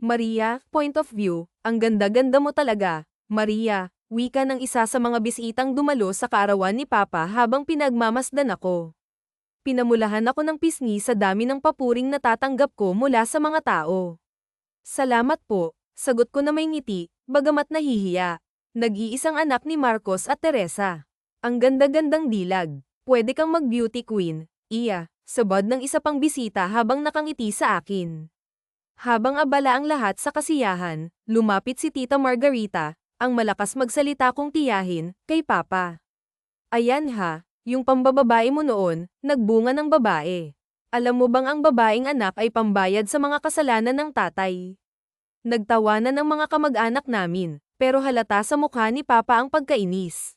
Maria, point of view, ang ganda-ganda mo talaga. Maria, wika ng isa sa mga bisitang dumalo sa kaarawan ni Papa habang pinagmamasdan ako. Pinamulahan ako ng pisngi sa dami ng papuring natatanggap ko mula sa mga tao. Salamat po, sagot ko na may ngiti, bagamat nahihiya. Nag-iisang anak ni Marcos at Teresa. Ang ganda-gandang dilag. Pwede kang mag-beauty queen, iya, sabad ng isa pang bisita habang nakangiti sa akin. Habang abala ang lahat sa kasiyahan, lumapit si Tita Margarita, ang malakas magsalita kong tiyahin, kay Papa. Ayan ha, yung pambababae mo noon, nagbunga ng babae. Alam mo bang ang babaeng anak ay pambayad sa mga kasalanan ng tatay? Nagtawanan ng mga kamag-anak namin, pero halata sa mukha ni Papa ang pagkainis.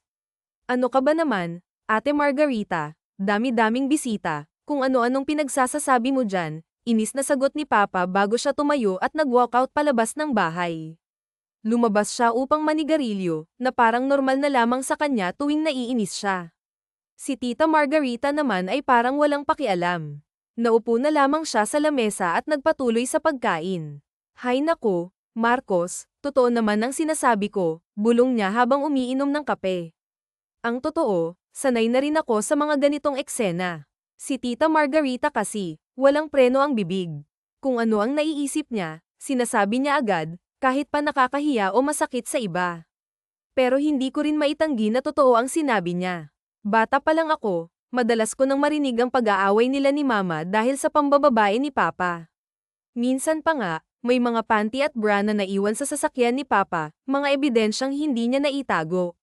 Ano ka ba naman, Ate Margarita, dami-daming bisita, kung ano-anong pinagsasasabi mo dyan, inis na sagot ni Papa bago siya tumayo at nag-walkout palabas ng bahay. Lumabas siya upang manigarilyo, na parang normal na lamang sa kanya tuwing naiinis siya. Si Tita Margarita naman ay parang walang pakialam. Naupo na lamang siya sa lamesa at nagpatuloy sa pagkain. Hay nako, Marcos, totoo naman ang sinasabi ko, bulong niya habang umiinom ng kape. Ang totoo, sanay na rin ako sa mga ganitong eksena. Si Tita Margarita kasi, walang preno ang bibig. Kung ano ang naiisip niya, sinasabi niya agad, kahit pa nakakahiya o masakit sa iba. Pero hindi ko rin maitanggi na totoo ang sinabi niya. Bata pa lang ako, madalas ko nang marinig ang pag-aaway nila ni Mama dahil sa pambababae ni Papa. Minsan pa nga, may mga panty at bra na naiwan sa sasakyan ni Papa, mga ebidensyang hindi niya naitago.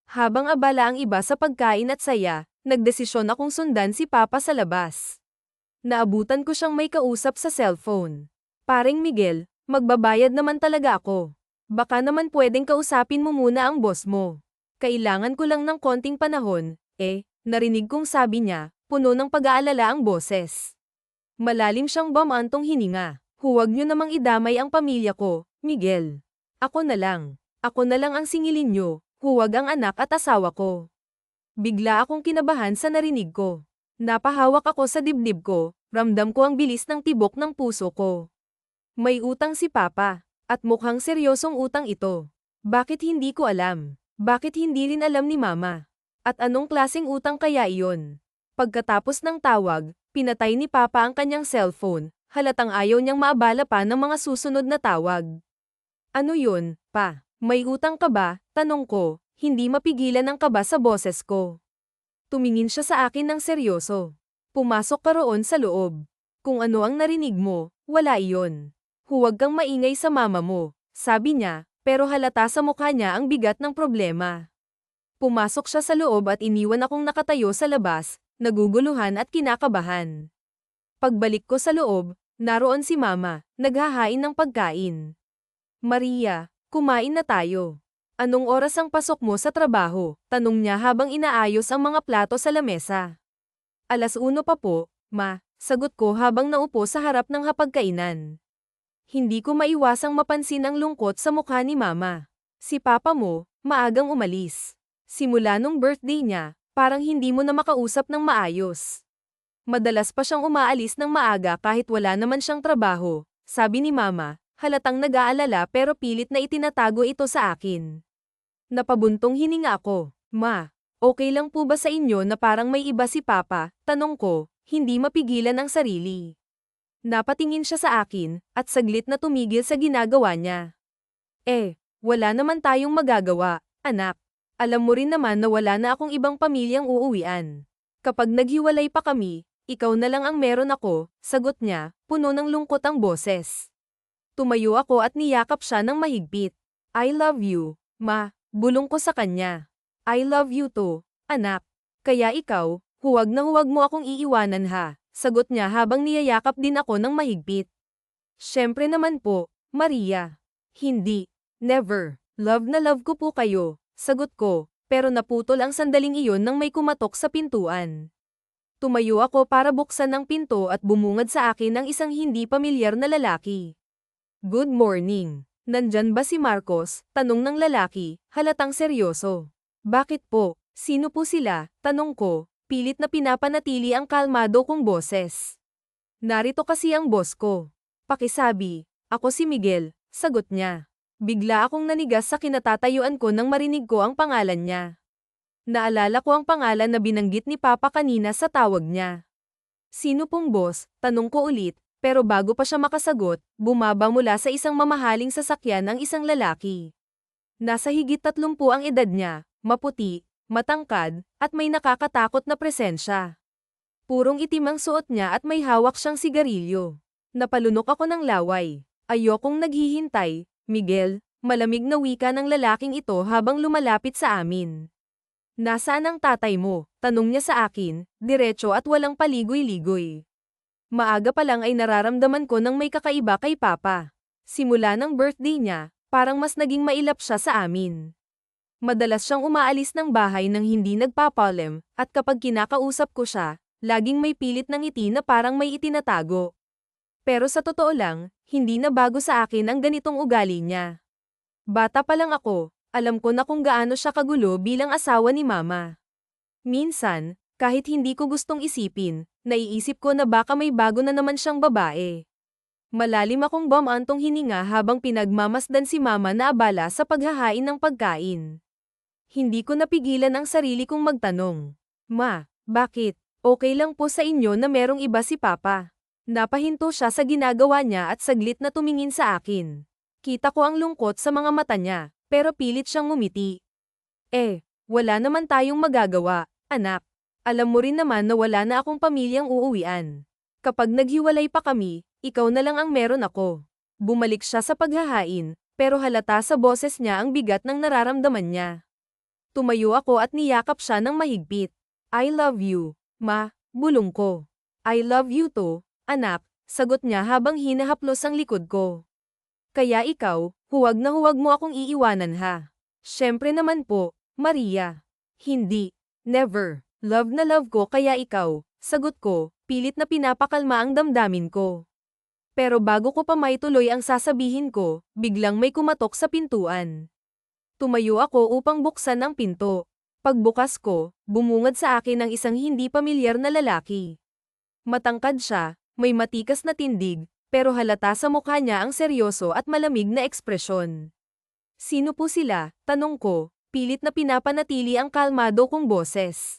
Habang abala ang iba sa pagkain at saya, nagdesisyon akong sundan si Papa sa labas. Naabutan ko siyang may kausap sa cellphone. Paring Miguel, magbabayad naman talaga ako. Baka naman pwedeng kausapin mo muna ang boss mo. Kailangan ko lang ng konting panahon, narinig kong sabi niya, puno ng pag-aalala ang boses. Malalim siyang bumantong hininga. Huwag niyo namang idamay ang pamilya ko, Miguel. Ako na lang ang singilin niyo. Huwag ang anak at asawa ko. Bigla akong kinabahan sa narinig ko. Napahawak ako sa dibdib ko, ramdam ko ang bilis ng tibok ng puso ko. May utang si Papa, at mukhang seryosong utang ito. Bakit hindi ko alam? Bakit hindi rin alam ni Mama? At anong klaseng utang kaya iyon? Pagkatapos ng tawag, pinatay ni Papa ang kanyang cellphone, halatang ayaw niyang maabala pa ng mga susunod na tawag. Ano yun, Pa? May utang ka ba? Tanong ko, hindi mapigilan ang kaba sa boses ko. Tumingin siya sa akin ng seryoso. Pumasok ka roon sa loob. Kung ano ang narinig mo, wala iyon. Huwag kang maingay sa mama mo, sabi niya, pero halata sa mukha niya ang bigat ng problema. Pumasok siya sa loob at iniwan akong nakatayo sa labas, naguguluhan at kinakabahan. Pagbalik ko sa loob, naroon si Mama, naghahain ng pagkain. Maria, kumain na tayo. Anong oras ang pasok mo sa trabaho? Tanong niya habang inaayos ang mga plato sa lamesa. 1:00 pa po, Ma, sagot ko habang naupo sa harap ng hapagkainan. Hindi ko maiwasang mapansin ang lungkot sa mukha ni Mama. Si Papa mo, maagang umalis. Simula nung birthday niya, parang hindi mo na makausap ng maayos. Madalas pa siyang umaalis ng maaga kahit wala naman siyang trabaho, sabi ni Mama. Halatang nag-aalala pero pilit na itinatago ito sa akin. Napabuntong hininga ako. Ma, okay lang po ba sa inyo na parang may iba si Papa? Tanong ko, hindi mapigilan ang sarili. Napatingin siya sa akin, at saglit na tumigil sa ginagawa niya. Wala naman tayong magagawa, anak. Alam mo rin naman na wala na akong ibang pamilyang uuwian. Kapag naghiwalay pa kami, ikaw na lang ang meron ako, sagot niya, puno ng lungkot ang boses. Tumayo ako at niyakap siya ng mahigpit. I love you, Ma, bulong ko sa kanya. I love you too, anak. Kaya ikaw, huwag na huwag mo akong iiwanan ha, sagot niya habang niyayakap din ako ng mahigpit. Siyempre naman po, Maria. Hindi, never. Love na love ko po kayo, sagot ko, pero naputol ang sandaling iyon nang may kumatok sa pintuan. Tumayo ako para buksan ang pinto at bumungad sa akin ang isang hindi pamilyar na lalaki. Good morning. Nandyan ba si Marcos? Tanong ng lalaki, halatang seryoso. Bakit po? Sino po sila? Tanong ko, pilit na pinapanatili ang kalmado kong boses. Narito kasi ang boss ko. Pakisabi, Ako si Miguel, sagot niya. Bigla akong nanigas sa kinatatayuan ko nang marinig ko ang pangalan niya. Naalala ko ang pangalan na binanggit ni Papa kanina sa tawag niya. Sino pong boss? Tanong ko ulit, pero bago pa siya makasagot, bumaba mula sa isang mamahaling sasakyan ang isang lalaki. Nasa higit 30 ang edad niya, maputi, matangkad, at may nakakatakot na presensya. Purong itim ang suot niya at may hawak siyang sigarilyo. Napalunok ako ng laway. Ayokong naghihintay, Miguel, malamig na wika ng lalaking ito habang lumalapit sa amin. Nasaan ang tatay mo? Tanong niya sa akin, diretso at walang paligoy-ligoy. Maaga pa lang ay nararamdaman ko nang may kakaiba kay Papa. Simula ng birthday niya, parang mas naging mailap siya sa amin. Madalas siyang umaalis ng bahay nang hindi nagpapaalam, at kapag kinakausap ko siya, laging may pilit ng ngiti na parang may itinatago. Pero sa totoo lang, hindi na bago sa akin ang ganitong ugali niya. Bata pa lang ako, alam ko na kung gaano siya kagulo bilang asawa ni Mama. Minsan, kahit hindi ko gustong isipin, naiisip ko na baka may bago na naman siyang babae. Malalim akong bumantong hininga habang pinagmamasdan si Mama na abala sa paghahain ng pagkain. Hindi ko napigilan ang sarili kong magtanong. Ma, bakit? Okay lang po sa inyo na merong iba si Papa. Napahinto siya sa ginagawa niya at saglit na tumingin sa akin. Kita ko ang lungkot sa mga mata niya, pero pilit siyang ngumiti. Wala naman tayong magagawa, anak. Alam mo rin naman na wala na akong pamilyang uuwian. Kapag naghiwalay pa kami, ikaw na lang ang meron ako. Bumalik siya sa paghahain, pero halata sa boses niya ang bigat ng nararamdaman niya. Tumayo ako at niyakap siya ng mahigpit. I love you, Ma, bulong ko. I love you too, anak, sagot niya habang hinahaplos ang likod ko. Kaya ikaw, huwag na huwag mo akong iiwanan ha. Siyempre naman po, Maria. Hindi. Never. Love na love ko kaya ikaw, sagot ko, pilit na pinapakalma ang damdamin ko. Pero bago ko pa maituloy ang sasabihin ko, biglang may kumatok sa pintuan. Tumayo ako upang buksan ang pinto. Pagbukas ko, bumungad sa akin ang isang hindi pamilyar na lalaki. Matangkad siya, may matikas na tindig, pero halata sa mukha niya ang seryoso at malamig na ekspresyon. Sino po sila? Tanong ko, pilit na pinapanatili ang kalmado kong boses.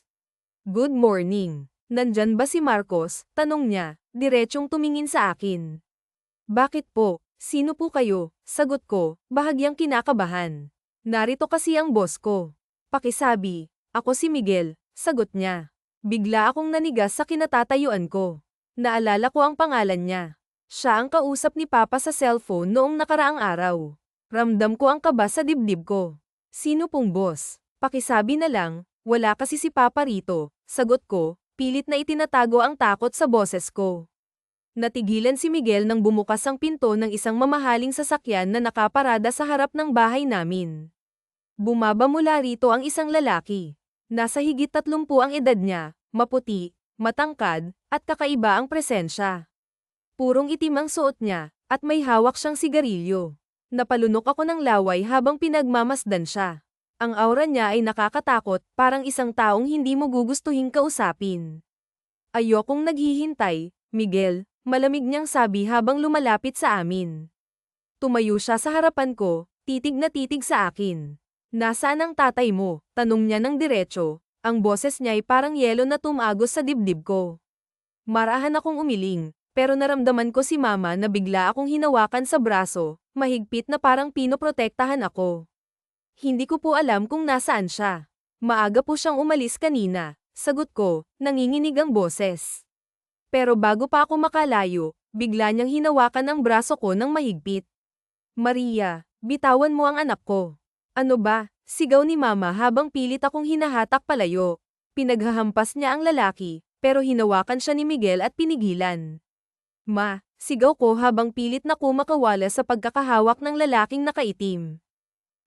Good morning. Nandyan ba si Marcos? Tanong niya, diretsyong tumingin sa akin. Bakit po? Sino po kayo? Sagot ko, bahagyang kinakabahan. Narito kasi ang boss ko. Pakisabi, ako si Miguel, sagot niya. Bigla akong nanigas sa kinatatayuan ko. Naalala ko ang pangalan niya. Siya ang kausap ni Papa sa cellphone noong nakaraang araw. Ramdam ko ang kaba sa dibdib ko. Sino pong boss? Pakisabi na lang, wala kasi si Papa rito, sagot ko, pilit na itinatago ang takot sa boses ko. Natigilan si Miguel nang bumukas ang pinto ng isang mamahaling sasakyan na nakaparada sa harap ng bahay namin. Bumaba mula rito ang isang lalaki. Nasa higit 30 ang edad niya, maputi, matangkad, at kakaiba ang presensya. Purong itim ang suot niya, at may hawak siyang sigarilyo. Napalunok ako ng laway habang pinagmamasdan siya. Ang aura niya ay nakakatakot, parang isang taong hindi mo gugustuhin kausapin. Ayokong naghihintay, Miguel, malamig niyang sabi habang lumalapit sa amin. Tumayo siya sa harapan ko, titig na titig sa akin. Nasaan ang tatay mo? Tanong niya ng diretso. Ang boses niya ay parang yelo na tumagos sa dibdib ko. Marahan akong umiling. Pero naramdaman ko si Mama na bigla akong hinawakan sa braso, mahigpit na parang pinoprotektahan ako. Hindi ko po alam kung nasaan siya. Maaga po siyang umalis kanina, sagot ko, nanginginig ang boses. Pero bago pa ako makalayo, bigla niyang hinawakan ang braso ko ng mahigpit. Maria, bitawan mo ang anak ko. Ano ba? Sigaw ni Mama habang pilit akong hinahatak palayo. Pinaghahampas niya ang lalaki, pero hinawakan siya ni Miguel at pinigilan. Ma, sigaw ko habang pilit na kumakawala sa pagkakahawak ng lalaking nakaitim.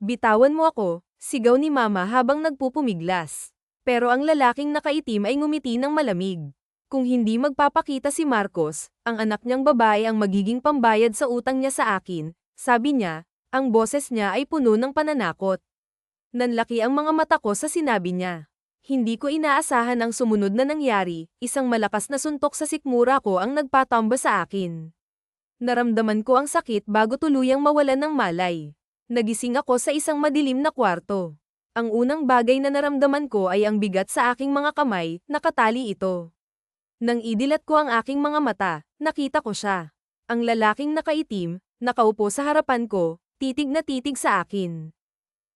Bitawan mo ako, sigaw ni Mama habang nagpupumiglas. Pero ang lalaking nakaitim ay ngumiti ng malamig. Kung hindi magpapakita si Marcos, ang anak niyang babae ang magiging pambayad sa utang niya sa akin, sabi niya, ang boses niya ay puno ng pananakot. Nanlaki ang mga mata ko sa sinabi niya. Hindi ko inaasahan ang sumunod na nangyari, isang malakas na suntok sa sikmura ko ang nagpatamba sa akin. Naramdaman ko ang sakit bago tuluyang mawalan ng malay. Nagising ako sa isang madilim na kwarto. Ang unang bagay na naramdaman ko ay ang bigat sa aking mga kamay, nakatali ito. Nang idilat ko ang aking mga mata, nakita ko siya. Ang lalaking nakaitim, nakaupo sa harapan ko, titig na titig sa akin.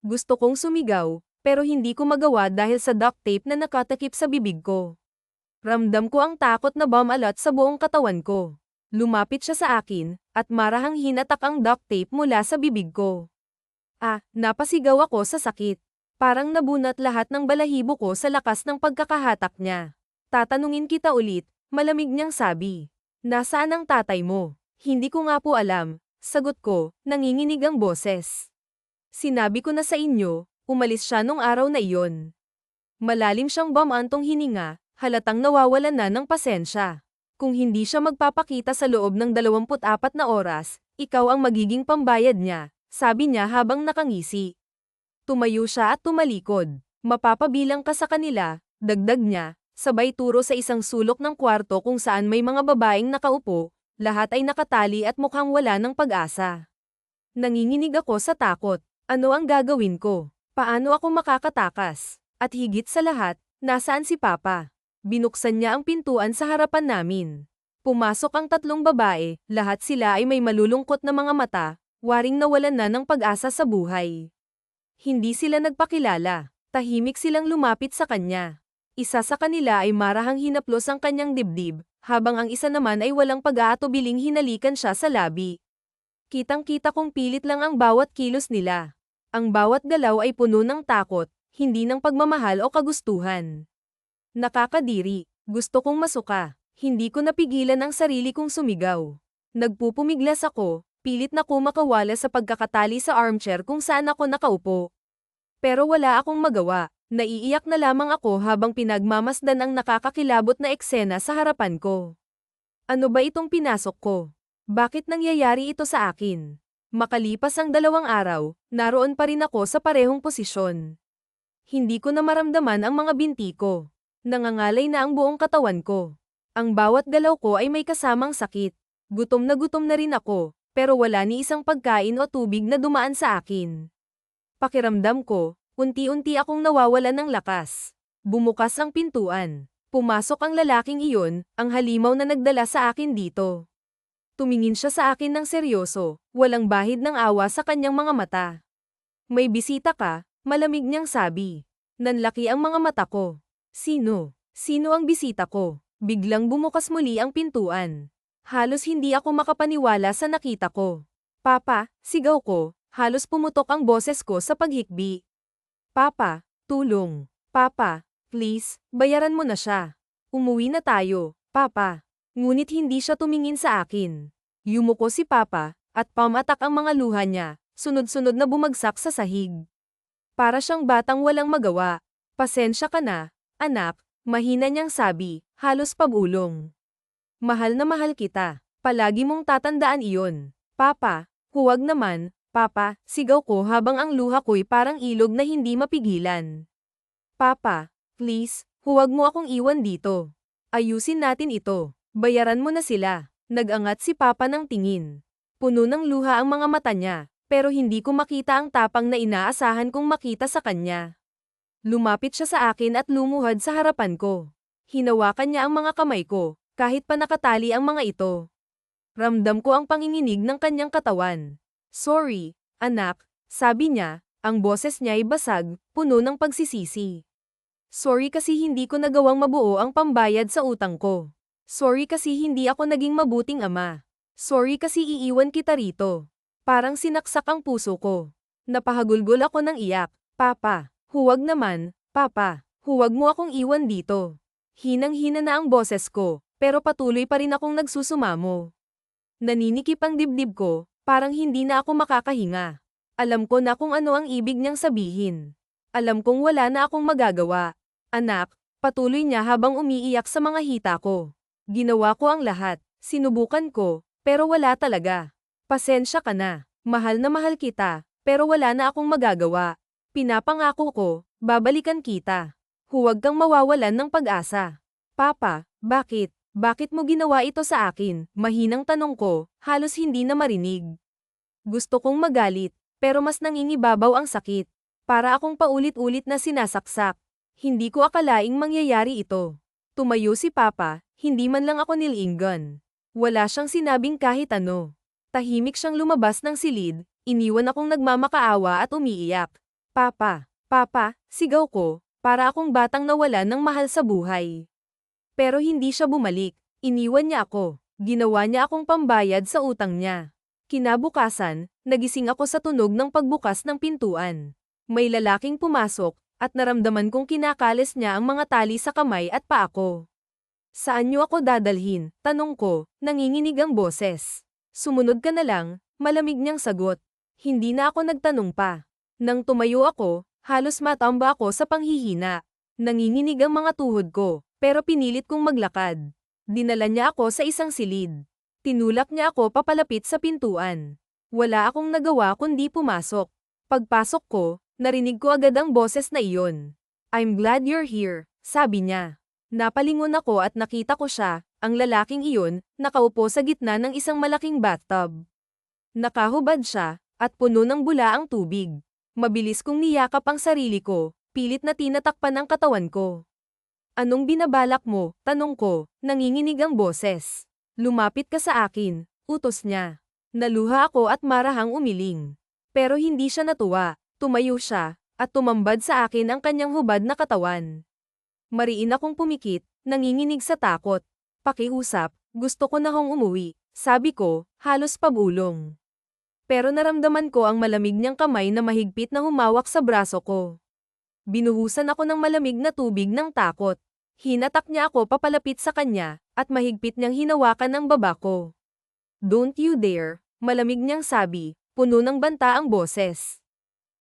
Gusto kong sumigaw, pero hindi ko magawa dahil sa duct tape na nakatakip sa bibig ko. Ramdam ko ang takot na bumalat sa buong katawan ko. Lumapit siya sa akin, at marahang hinatak ang duct tape mula sa bibig ko. Napasigaw ako sa sakit. Parang nabunat lahat ng balahibo ko sa lakas ng pagkakahatak niya. Tatanungin kita ulit, malamig niyang sabi. Nasaan ang tatay mo? Hindi ko nga po alam, sagot ko, nanginginig ang boses. Sinabi ko na sa inyo, umalis siya nung araw na iyon. Malalim siyang bumantong hininga, halatang nawawalan na ng pasensya. Kung hindi siya magpapakita sa loob ng 24 na oras, ikaw ang magiging pambayad niya, sabi niya habang nakangisi. Tumayo siya at tumalikod. Mapapabilang ka sa kanila, dagdag niya, sabay turo sa isang sulok ng kwarto kung saan may mga babaeng nakaupo, lahat ay nakatali at mukhang wala ng pag-asa. Nanginginig ako sa takot. Ano ang gagawin ko? Paano ako makakatakas? At higit sa lahat, nasaan si Papa? Binuksan niya ang pintuan sa harapan namin. Pumasok ang 3 babae, lahat sila ay may malulungkot na mga mata, waring nawalan na ng pag-asa sa buhay. Hindi sila nagpakilala, tahimik silang lumapit sa kanya. Isa sa kanila ay marahang hinaplos ang kanyang dibdib, habang ang isa naman ay walang pag-aatubiling hinalikan siya sa labi. Kitang-kita kong pilit lang ang bawat kilos nila. Ang bawat galaw ay puno ng takot, hindi ng pagmamahal o kagustuhan. Nakakadiri, gusto kong masuka, hindi ko napigilan ang sarili kong sumigaw. Nagpupumiglas ako, pilit na kumakawala sa pagkakatali sa armchair kung saan ako nakaupo. Pero wala akong magawa, naiiyak na lamang ako habang pinagmamasdan ang nakakakilabot na eksena sa harapan ko. Ano ba itong pinasok ko? Bakit nangyayari ito sa akin? Makalipas ang 2 araw, naroon pa rin ako sa parehong posisyon. Hindi ko na maramdaman ang mga binti ko. Nangangalay na ang buong katawan ko. Ang bawat galaw ko ay may kasamang sakit. Gutom na rin ako, pero wala ni isang pagkain o tubig na dumaan sa akin. Pakiramdam ko, unti-unti akong nawawalan ng lakas. Bumukas ang pintuan. Pumasok ang lalaking iyon, ang halimaw na nagdala sa akin dito. Tumingin siya sa akin ng seryoso, walang bahid ng awa sa kanyang mga mata. May bisita ka, malamig niyang sabi. Nanlaki ang mga mata ko. Sino? Sino ang bisita ko? Biglang bumukas muli ang pintuan. Halos hindi ako makapaniwala sa nakita ko. Papa, sigaw ko, halos pumutok ang boses ko sa paghikbi. Papa, tulong. Papa, please, bayaran mo na siya. Umuwi na tayo, Papa. Ngunit hindi siya tumingin sa akin. Yumuko si Papa, at pamatak ang mga luha niya, sunod-sunod na bumagsak sa sahig. Para siyang batang walang magawa. Pasensya ka na, anak, mahina niyang sabi, halos pabulong. Mahal na mahal kita. Palagi mong tatandaan iyon. Papa, huwag naman, Papa, sigaw ko habang ang luha ko'y parang ilog na hindi mapigilan. Papa, please, huwag mo akong iwan dito. Ayusin natin ito. Bayaran mo na sila. Nag-angat si Papa ng tingin. Puno ng luha ang mga mata niya, pero hindi ko makita ang tapang na inaasahan kong makita sa kanya. Lumapit siya sa akin at lumuhad sa harapan ko. Hinawakan niya ang mga kamay ko, kahit pa nakatali ang mga ito. Ramdam ko ang panginginig ng kanyang katawan. Sorry, anak, sabi niya, ang boses niya ay basag, puno ng pagsisisi. Sorry kasi hindi ko nagawang mabuo ang pambayad sa utang ko. Sorry kasi hindi ako naging mabuting ama. Sorry kasi iiwan kita rito. Parang sinaksak ang puso ko. Napahagulgol ako ng iyak. Papa, huwag naman, Papa, huwag mo akong iwan dito. Hinang-hina na ang boses ko, pero patuloy pa rin akong nagsusumamo. Naninikip ang dibdib ko, parang hindi na ako makakahinga. Alam ko na kung ano ang ibig niyang sabihin. Alam kong wala na akong magagawa. Anak, patuloy niya habang umiiyak sa mga hita ko. Ginawa ko ang lahat, sinubukan ko, pero wala talaga. Pasensya ka na, mahal kita, pero wala na akong magagawa. Pinapangako ko, babalikan kita. Huwag kang mawawalan ng pag-asa. Papa, bakit? Bakit mo ginawa ito sa akin? Mahinang tanong ko, halos hindi na marinig. Gusto kong magalit, pero mas nangingibabaw ang sakit. Para akong paulit-ulit na sinasaksak. Hindi ko akalaing mangyayari ito. Tumayo si Papa, hindi man lang ako nilinggan. Wala siyang sinabing kahit ano. Tahimik siyang lumabas ng silid, iniwan akong nagmamakaawa at umiiyak. Papa, Papa, sigaw ko, para akong batang nawalan ng mahal sa buhay. Pero hindi siya bumalik, iniwan niya ako. Ginawa niya akong pambayad sa utang niya. Kinabukasan, nagising ako sa tunog ng pagbukas ng pintuan. May lalaking pumasok, at naramdaman kong kinakalis niya ang mga tali sa kamay at paa ko. Saan niyo ako dadalhin? Tanong ko, nanginginig ang boses. Sumunod ka na lang, malamig niyang sagot. Hindi na ako nagtanong pa. Nang tumayo ako, halos matamba ako sa panghihina. Nanginginig ang mga tuhod ko, pero pinilit kong maglakad. Dinala niya ako sa isang silid. Tinulak niya ako papalapit sa pintuan. Wala akong nagawa kundi pumasok. Pagpasok ko, narinig ko agad ang boses na iyon. I'm glad you're here, sabi niya. Napalingon ako at nakita ko siya, ang lalaking iyon, nakaupo sa gitna ng isang malaking bathtub. Nakahubad siya, at puno ng bula ang tubig. Mabilis kong niyakap ang sarili ko, pilit na tinatakpan ang katawan ko. Anong binabalak mo? Tanong ko, nanginginig ang boses. Lumapit ka sa akin, utos niya. Naluha ako at marahang umiling. Pero hindi siya natuwa, tumayo siya, at tumambad sa akin ang kanyang hubad na katawan. Mariin akong pumikit, nanginginig sa takot. Pakiusap, gusto ko na hong umuwi, sabi ko, halos pabulong. Pero naramdaman ko ang malamig niyang kamay na mahigpit na humawak sa braso ko. Binuhusan ako ng malamig na tubig ng takot. Hinatak niya ako papalapit sa kanya, at mahigpit niyang hinawakan ang baba ko. Don't you dare, malamig niyang sabi, puno ng banta ang boses.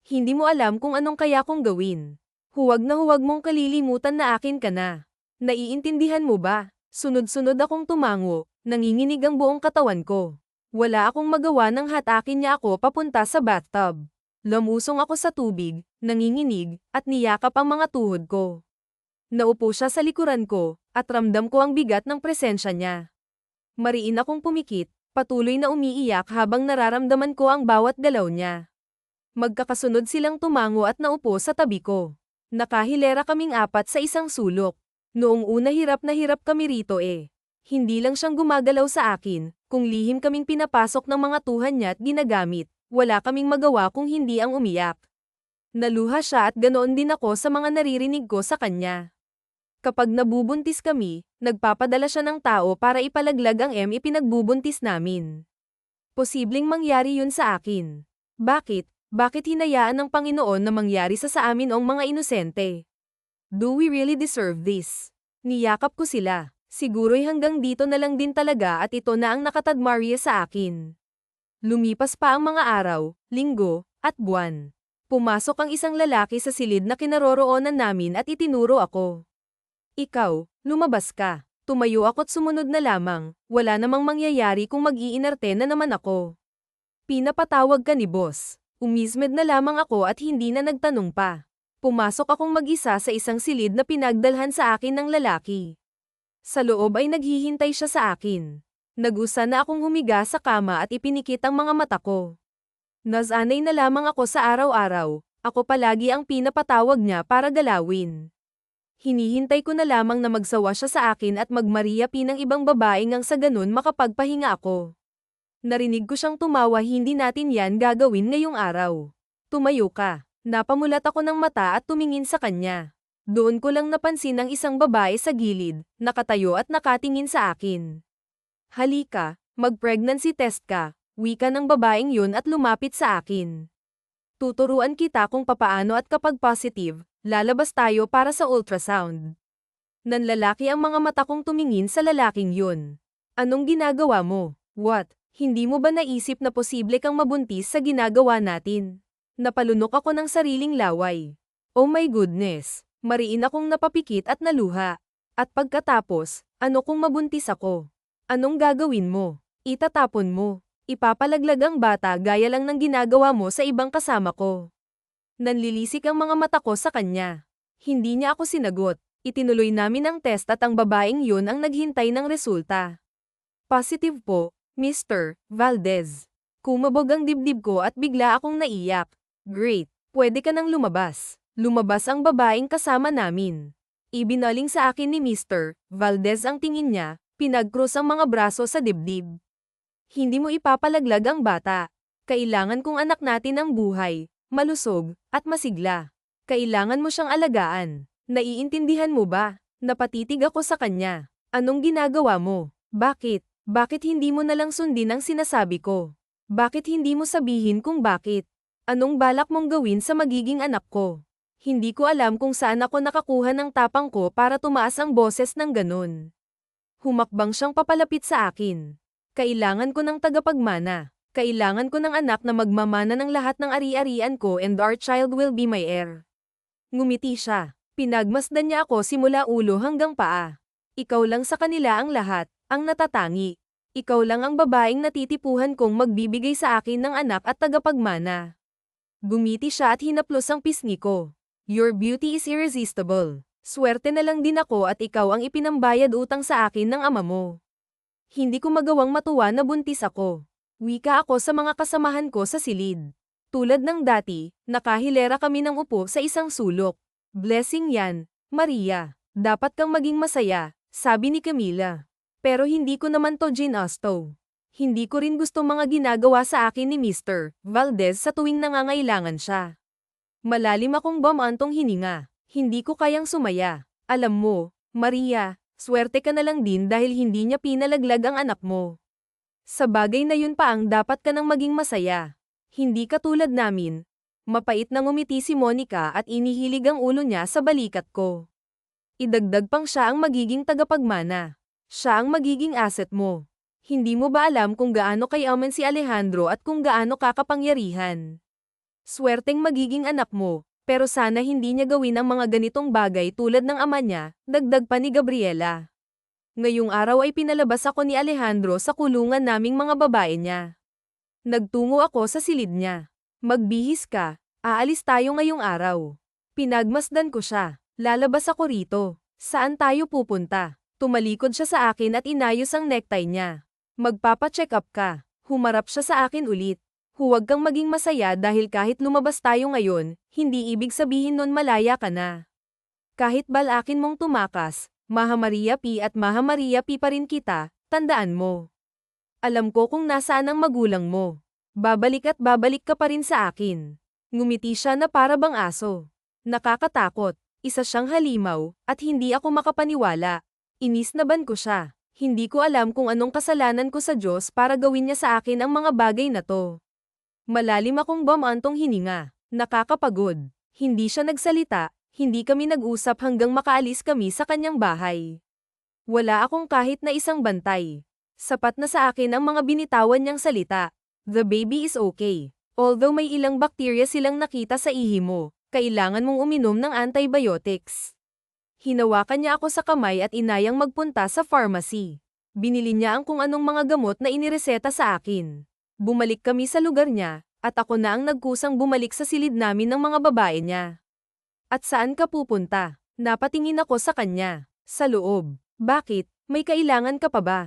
Hindi mo alam kung anong kaya kong gawin. Huwag na huwag mong kalilimutan na akin ka na. Naiintindihan mo ba? Sunod-sunod akong tumango, nanginginig ang buong katawan ko. Wala akong magawa nang hatakin niya ako papunta sa bathtub. Lumusong ako sa tubig, nanginginig, at niyakap ang mga tuhod ko. Naupo siya sa likuran ko, at ramdam ko ang bigat ng presensya niya. Mariin akong pumikit, patuloy na umiiyak habang nararamdaman ko ang bawat galaw niya. Magkakasunod silang tumango at naupo sa tabi ko. Nakahilera kaming apat sa isang sulok. Noong una hirap na hirap kami rito eh. Hindi lang siyang gumagalaw sa akin, kung lihim kaming pinapasok ng mga tuhan niya at ginagamit, wala kaming magawa kung hindi ang umiyak. Naluha siya at ganoon din ako sa mga naririnig ko sa kanya. Kapag nabubuntis kami, nagpapadala siya ng tao para ipalaglag ang ipinagbubuntis namin. Posibleng mangyari yun sa akin. Bakit? Bakit hinayaan ng Panginoon na mangyari sa amin ang mga inosente? Do we really deserve this? Niyakap ko sila. Siguro'y hanggang dito na lang din talaga at ito na ang nakatagmarya sa akin. Lumipas pa ang mga araw, linggo, at buwan. Pumasok ang isang lalaki sa silid na kinaroroonan namin at itinuro ako. Ikaw, lumabas ka. Tumayo ako't sumunod na lamang, wala namang mangyayari kung mag-iinarte na naman ako. Pinapatawag ka ni boss. Umismed na lamang ako at hindi na nagtanong pa. Pumasok akong mag-isa sa isang silid na pinagdalhan sa akin ng lalaki. Sa loob ay naghihintay siya sa akin. Nag-usa na akong humiga sa kama at ipinikit ang mga mata ko. Nasanay na lamang ako sa araw-araw, ako palagi ang pinapatawag niya para galawin. Hinihintay ko na lamang na magsawa siya sa akin at magmariapi ng ibang babae ngang sa ganun makapagpahinga ako. Narinig ko siyang tumawa, hindi natin yan gagawin ngayong araw. Tumayo ka. Napamulat ako ng mata at tumingin sa kanya. Doon ko lang napansin ang isang babae sa gilid, nakatayo at nakatingin sa akin. Halika, mag-pregnancy test ka, wika ng babaeng yun at lumapit sa akin. Tuturuan kita kung papaano at kapag positive, lalabas tayo para sa ultrasound. Nanlalaki ang mga mata kong tumingin sa lalaking yun. Anong ginagawa mo? What? Hindi mo ba naisip na posible kang mabuntis sa ginagawa natin? Napalunok ako ng sariling laway. Oh my goodness, mariin akong napapikit at naluha. At pagkatapos, ano kung mabuntis ako? Anong gagawin mo? Itatapon mo. Ipapalaglag ang bata gaya lang ng ginagawa mo sa ibang kasama ko. Nanlilisik ang mga mata ko sa kanya. Hindi niya ako sinagot. Itinuloy namin ang test at ang babaeng yun ang naghintay ng resulta. Positive po, Mr. Valdez. Kumabog ang dibdib ko at bigla akong naiyak. Great, pwede ka nang lumabas. Lumabas ang babaeng kasama namin. Ibinaling sa akin ni Mr. Valdez ang tingin niya, pinagkrus ang mga braso sa dibdib. Hindi mo ipapalaglag ang bata. Kailangan kong anak natin ang buhay, malusog, at masigla. Kailangan mo siyang alagaan. Naiintindihan mo ba? Napatitig ako sa kanya. Anong ginagawa mo? Bakit? Bakit hindi mo nalang sundin ang sinasabi ko? Bakit hindi mo sabihin kung bakit? Anong balak mong gawin sa magiging anak ko? Hindi ko alam kung saan ako nakakuha ng tapang ko para tumaas ang boses ng ganun. Humakbang siyang papalapit sa akin. Kailangan ko ng tagapagmana. Kailangan ko ng anak na magmamana ng lahat ng ari-arian ko and our child will be my heir. Ngumiti siya. Pinagmasdan niya ako simula ulo hanggang paa. Ikaw lang sa kanila ang lahat, ang natatangi. Ikaw lang ang babaeng natitipuhan kong magbibigay sa akin ng anak at tagapagmana. Gumiti siya at hinaplos ang pisngi ko. Your beauty is irresistible. Swerte na lang din ako at ikaw ang ipinambayad utang sa akin ng ama mo. Hindi ko magawang matuwa na buntis ako. Wika ako sa mga kasamahan ko sa silid. Tulad ng dati, nakahilera kami ng upo sa isang sulok. Blessing yan, Maria. Dapat kang maging masaya, sabi ni Camila. Pero hindi ko naman to ginusto. Hindi ko rin gusto mga ginagawa sa akin ni Mr. Valdez sa tuwing nangangailangan siya. Malalim akong bumantong hininga. Hindi ko kayang sumaya. Alam mo, Maria, swerte ka na lang din dahil hindi niya pinalaglag ang anak mo. Sa bagay na yun pa ang dapat ka nang maging masaya. Hindi ka tulad namin. Mapait na ngumiti si Monica at inihilig ang ulo niya sa balikat ko. Idagdag pang siya ang magiging tagapagmana. Siya ang magiging asset mo. Hindi mo ba alam kung gaano kayaman si Alejandro at kung gaano kakapangyarihan? Swerteng magiging anak mo, pero sana hindi niya gawin ang mga ganitong bagay tulad ng ama niya, dagdag pa ni Gabriela. Ngayong araw ay pinalabas ako ni Alejandro sa kulungan naming mga babae niya. Nagtungo ako sa silid niya. Magbihis ka, aalis tayo ngayong araw. Pinagmasdan ko siya. Lalabas ako rito. Saan tayo pupunta? Tumalikod siya sa akin at inayos ang necktie niya. Magpapa-check up ka. Humarap siya sa akin ulit. Huwag kang maging masaya dahil kahit lumabas tayo ngayon, hindi ibig sabihin nun malaya ka na. Kahit balakin mong tumakas, Maha Maria P at Maha Maria P pa rin kita, tandaan mo. Alam ko kung nasaan ang magulang mo. Babalik at babalik ka pa rin sa akin. Ngumiti siya na para bang aso. Nakakatakot, isa siyang halimaw, at hindi ako makapaniwala. Inisnaban ko siya. Hindi ko alam kung anong kasalanan ko sa Diyos para gawin niya sa akin ang mga bagay na to. Malalim akong bumantong hininga. Nakakapagod. Hindi siya nagsalita, hindi kami nag-usap hanggang makaalis kami sa kanyang bahay. Wala akong kahit na isang bantay. Sapat na sa akin ang mga binitawan niyang salita. The baby is okay. Although may ilang bakterya silang nakita sa ihi mo, kailangan mong uminom ng antibiotics. Hinawakan niya ako sa kamay at inayang magpunta sa pharmacy. Binili niya ang kung anong mga gamot na inireseta sa akin. Bumalik kami sa lugar niya, at ako na ang nagkusang bumalik sa silid namin ng mga babae niya. At saan ka pupunta? Napatingin ako sa kanya. Sa loob. Bakit? May kailangan ka pa ba?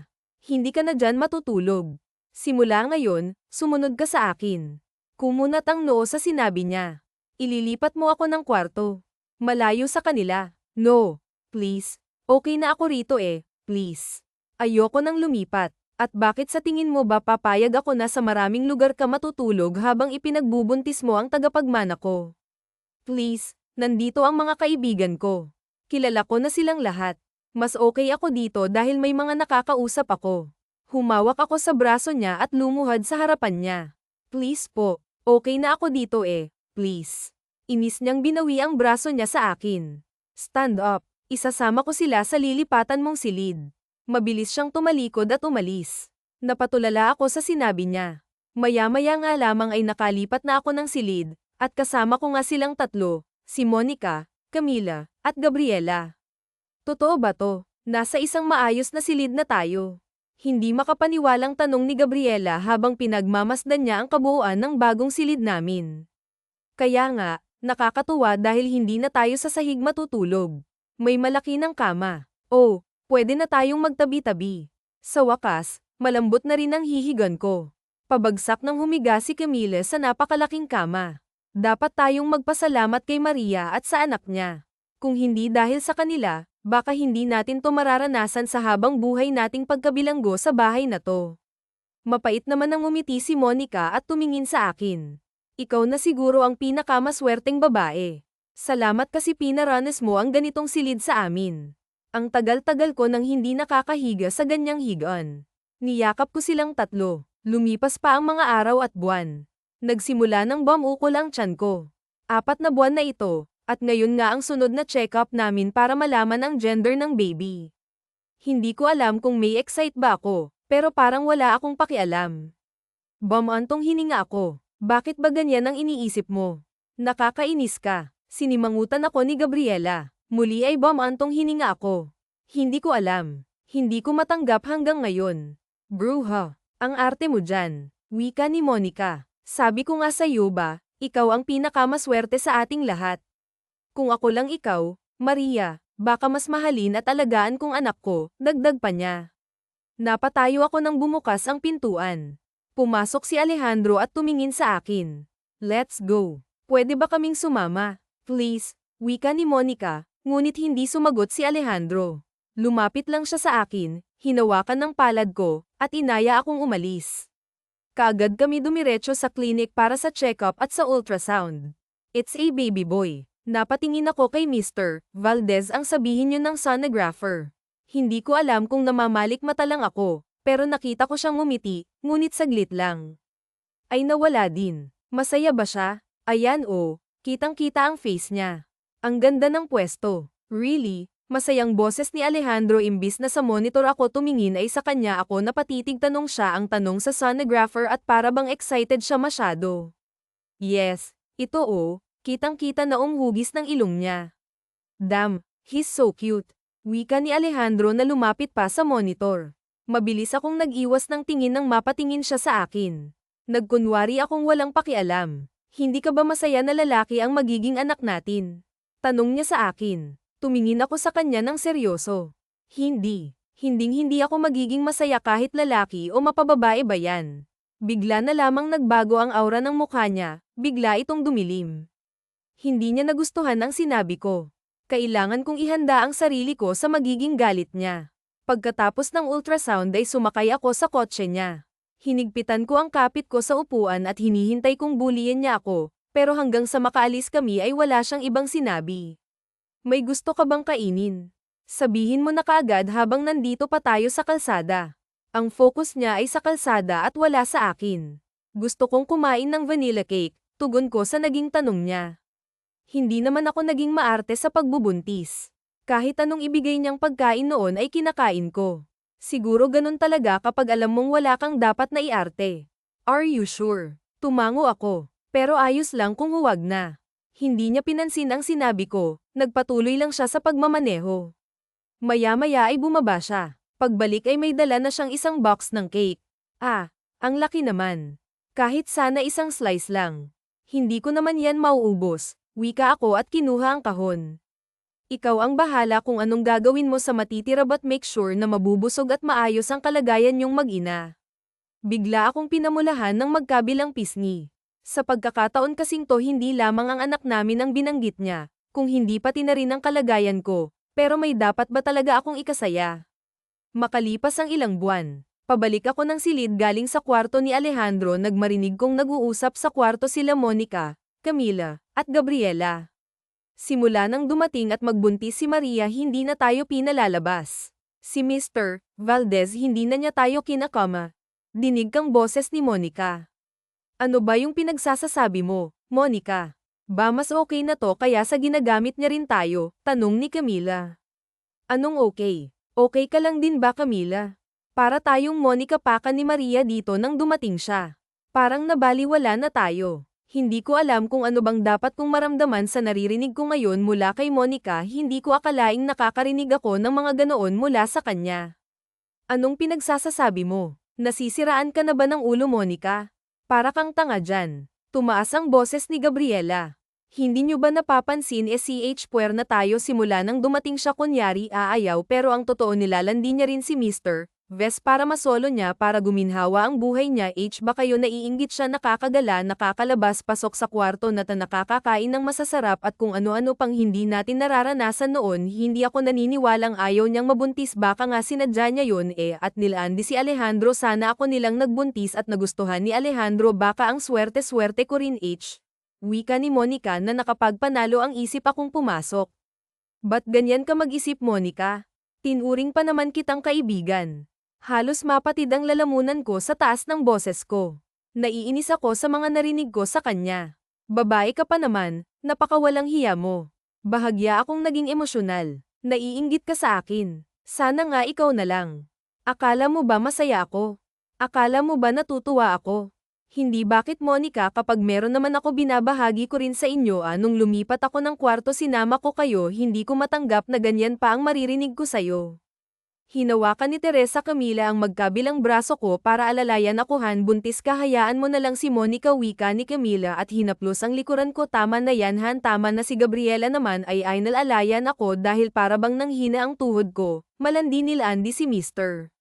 Hindi ka na dyan matutulog. Simula ngayon, sumunod ka sa akin. Kumunat ang noo sa sinabi niya. Ililipat mo ako ng kwarto. Malayo sa kanila. No, please. Okay na ako rito please. Ayoko nang lumipat. At bakit sa tingin mo ba papayag ako na sa maraming lugar ka matutulog habang ipinagbubuntis mo ang tagapagmana ko? Please, nandito ang mga kaibigan ko. Kilala ko na silang lahat. Mas okay ako dito dahil may mga nakakausap ako. Humawak ako sa braso niya at lumuhad sa harapan niya. Please po, okay na ako dito please. Inis niyang binawi ang braso niya sa akin. Stand up, isasama ko sila sa lilipatan mong silid. Mabilis siyang tumalikod at umalis. Napatulala ako sa sinabi niya. Maya-maya nga lamang ay nakalipat na ako ng silid, at kasama ko nga silang tatlo, si Monica, Camila, at Gabriela. Totoo ba to? Nasa isang maayos na silid na tayo. Hindi makapaniwalang tanong ni Gabriela habang pinagmamasdan niya ang kabuuan ng bagong silid namin. Kaya nga, nakakatuwa dahil hindi na tayo sa sahig matutulog. May malaki ng kama. Oh, pwede na tayong magtabi-tabi. Sa wakas, malambot na rin ang hihigan ko. Pabagsak nang humiga si Camille sa napakalaking kama. Dapat tayong magpasalamat kay Maria at sa anak niya. Kung hindi dahil sa kanila, baka hindi natin to mararanasan sa habang buhay nating pagkabilanggo sa bahay na to. Mapait naman ang ngumiti si Monica at tumingin sa akin. Ikaw na siguro ang pinakamaswerteng babae. Salamat kasi pinaranas mo ang ganitong silid sa amin. Ang tagal-tagal ko nang hindi nakakahiga sa ganyang higaan. Niyakap ko silang tatlo. Lumipas pa ang mga araw at buwan. Nagsimula ng bumukol ang tiyan ko. 4 na buwan na ito, at ngayon nga ang sunod na check-up namin para malaman ang gender ng baby. Hindi ko alam kung may excite ba ako, pero parang wala akong pakialam. Bumantong hininga ako. Bakit ba ganyan ang iniisip mo? Nakakainis ka. Sinimangutan ako ni Gabriela. Muli ay bumantong hininga ako. Hindi ko alam. Hindi ko matanggap hanggang ngayon. Bruha, ang arte mo dyan. Wika ni Monica. Sabi ko nga sa'yo ba, ikaw ang pinakamaswerte sa ating lahat. Kung ako lang ikaw, Maria, baka mas mahalin at alagaan kong anak ko, dagdag pa niya. Napatayo ako nang bumukas ang pintuan. Pumasok si Alejandro at tumingin sa akin. Let's go. Pwede ba kaming sumama? Please, wika ni Monica, ngunit hindi sumagot si Alejandro. Lumapit lang siya sa akin, hinawakan ng palad ko, at inaya akong umalis. Kaagad kami dumiretso sa klinik para sa check-up at sa ultrasound. It's a baby boy. Napatingin ako kay Mr. Valdez ang sabihin niyo ng sonographer. Hindi ko alam kung namamalik mata lang ako, pero nakita ko siyang ngumiti, ngunit saglit lang. Ay nawala din. Masaya ba siya? Ayan oh, kitang-kita ang face niya. Ang ganda ng pwesto. Really? Masayang boses ni Alejandro imbis na sa monitor ako tumingin ay sa kanya ako napatitig tanong siya ang tanong sa sonographer at para bang excited siya masyado. Yes, ito oh, kitang-kita na hugis ng ilong niya. Damn, he's so cute. Wika ni Alejandro na lumapit pa sa monitor. Mabilis akong nag-iwas ng tingin nang mapatingin siya sa akin. Nagkunwari akong walang pakialam. Hindi ka ba masaya na lalaki ang magiging anak natin? Tanong niya sa akin. Tumingin ako sa kanya ng seryoso. Hindi. Hinding-hindi ako magiging masaya kahit lalaki o mapababae ba yan. Bigla na lamang nagbago ang aura ng mukha niya, bigla itong dumilim. Hindi niya nagustuhan ang sinabi ko. Kailangan kong ihanda ang sarili ko sa magiging galit niya. Pagkatapos ng ultrasound ay sumakay ako sa kotse niya. Hinigpitan ko ang kapit ko sa upuan at hinihintay kong buliyin niya ako, pero hanggang sa makaalis kami ay wala siyang ibang sinabi. May gusto ka bang kainin? Sabihin mo na kaagad habang nandito pa tayo sa kalsada. Ang focus niya ay sa kalsada at wala sa akin. Gusto kong kumain ng vanilla cake, tugon ko sa naging tanong niya. Hindi naman ako naging maarte sa pagbubuntis. Kahit anong ibigay niyang pagkain noon ay kinakain ko. Siguro ganun talaga kapag alam mong wala kang dapat na iarte. Are you sure? Tumango ako. Pero ayos lang kung huwag na. Hindi niya pinansin ang sinabi ko, nagpatuloy lang siya sa pagmamaneho. Maya-maya ay bumaba siya. Pagbalik ay may dala na siyang isang box ng cake. Ah, ang laki naman. Kahit sana isang slice lang. Hindi ko naman yan mauubos, wika ako at kinuha ang kahon. Ikaw ang bahala kung anong gagawin mo sa matitira but make sure na mabubusog at maayos ang kalagayan niyong mag-ina. Bigla akong pinamulahan ng magkabilang pisngi. Sa pagkakataon kasing to hindi lamang ang anak namin ang binanggit niya, kung hindi pati na rin ang kalagayan ko, pero may dapat ba talaga akong ikasaya? Makalipas ang ilang buwan, pabalik ako ng silid galing sa kwarto ni Alejandro nagmarinig kong nag-uusap sa kwarto sila Monica, Camila, at Gabriela. Simula nang dumating at magbuntis si Maria hindi na tayo pinalalabas. Si Mr. Valdez hindi na niya tayo kinakama. Dinig kang boses ni Monica. Ano ba yung pinagsasasabi mo, Monica? Ba mas okay na to kaya sa ginagamit niya rin tayo? Tanong ni Camila. Anong okay? Okay ka lang din ba Camila? Para tayong Monica Paka ni Maria dito nang dumating siya. Parang nabaliwala na tayo. Hindi ko alam kung ano bang dapat kong maramdaman sa naririnig ko ngayon mula kay Monica. Hindi ko akalaing nakakarinig ako ng mga ganoon mula sa kanya. Anong pinagsasasabi mo? Nasisiraan ka na ba ng ulo Monica? Para kang tanga dyan. Tumaas ang boses ni Gabriela. Hindi nyo ba napapansin CH puwer na tayo simula nang dumating siya kunyari aayaw pero ang totoo nilalandi niya rin si Mr. Ves para masolo niya para guminhawa ang buhay niya baka yun naiinggit siya nakakagala nakakalabas pasok sa kwarto na nakakakain ng masasarap at kung ano-ano pang hindi natin nararanasan noon hindi ako naniniwalang ayaw niyang mabuntis baka nga sinadya niya yun at nilandi si Alejandro sana ako nilang nagbuntis at nagustuhan ni Alejandro baka ang swerte-swerte ko rin Wika ni Monica na nakapagpanalo ang isip akong pumasok. Ba't ganyan ka mag-isip Monica? Tinuring pa naman kitang kaibigan. Halos mapatid ang lalamunan ko sa taas ng boses ko. Naiinis ako sa mga narinig ko sa kanya. Babae ka pa naman, napakawalang hiya mo. Bahagya akong naging emosyonal. Naiinggit ka sa akin. Sana nga ikaw na lang. Akala mo ba masaya ako? Akala mo ba natutuwa ako? Hindi bakit Monica kapag meron naman ako binabahagi ko rin sa inyo nung lumipat ako ng kwarto sinama ko kayo hindi ko matanggap na ganyan pa ang maririnig ko sayo. Hinawakan ni Teresa Camila ang magkabilang braso ko para alalayan ako buntis ka hayaan mo na lang si Monica wika ni Camila at hinaplos ang likuran ko tama na yan tama na si Gabriela naman ay nalalayan ako dahil para bang nanghina ang tuhod ko, malandi nilandi si Mr.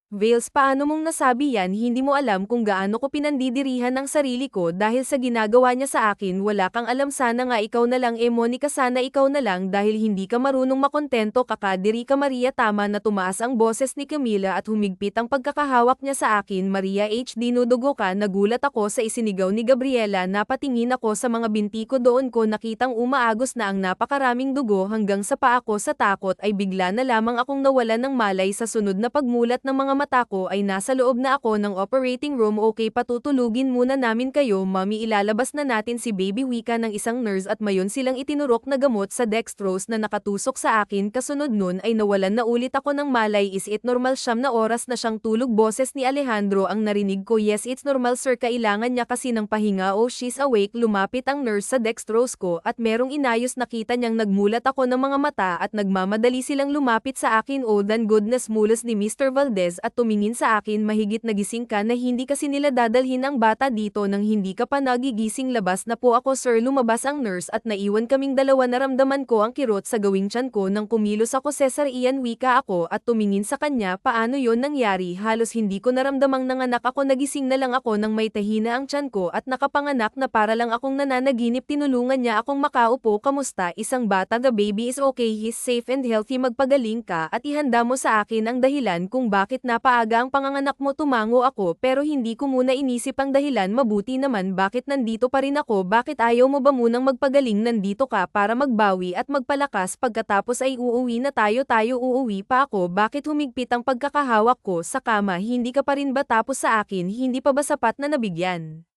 Vales paano mong nasabi yan hindi mo alam kung gaano ko pinandidirihan ang sarili ko dahil sa ginagawa niya sa akin wala kang alam sana nga ikaw na lang Monica sana ikaw na lang dahil hindi ka marunong makontento kakadiri ka Maria tama na tumaas ang boses ni Camila at humigpit ang pagkakahawak niya sa akin Maria dinudugo ka nagulat ako sa isinigaw ni Gabriela napatingin ako sa mga binti ko doon ko nakitang umaagos na ang napakaraming dugo hanggang sa paa ko sa takot ay bigla na lamang akong nawalan ng malay sa sunod na pagmulat ng mga mata ko ay nasa loob na ako ng operating room okay patutulugin muna namin kayo mami ilalabas na natin si baby wika ng isang nurse at mayon silang itinurok na gamot sa dextrose na nakatusok sa akin kasunod nun ay nawalan na ulit ako ng malay is it normal 9 na oras na siyang tulog boses ni Alejandro ang narinig ko yes it's normal sir kailangan niya kasi ng pahinga she's awake lumapit ang nurse sa dextrose ko at merong inayos nakita niyang nagmulat ako ng mga mata at nagmamadali silang lumapit sa akin than goodness mulos ni Mr. Valdez at tumingin sa akin mahigit nagising ka na hindi kasi nila dadalhin ang bata dito nang hindi ka pa nagigising labas na po ako sir lumabas ang nurse at naiwan kaming dalawa naramdaman ko ang kirot sa gawing tiyan ko nang kumilos ako Cesar Ian wika ako at tumingin sa kanya paano yon nangyari halos hindi ko naramdamang nanganak ako nagising na lang ako nang may tahina ang tiyan ko at nakapanganak na para lang akong nananaginip tinulungan niya akong makaupo kamusta isang bata the baby is okay he's safe and healthy magpagaling ka at ihanda mo sa akin ang dahilan kung bakit napaaga ang panganganak mo tumango ako pero hindi ko muna inisip ang dahilan mabuti naman bakit nandito pa rin ako bakit ayaw mo ba munang magpagaling nandito ka para magbawi at magpalakas pagkatapos ay uuwi na tayo uuwi pa ako bakit humigpit ang pagkakahawak ko sa kama hindi ka pa rin ba tapos sa akin hindi pa ba sapat na nabigyan?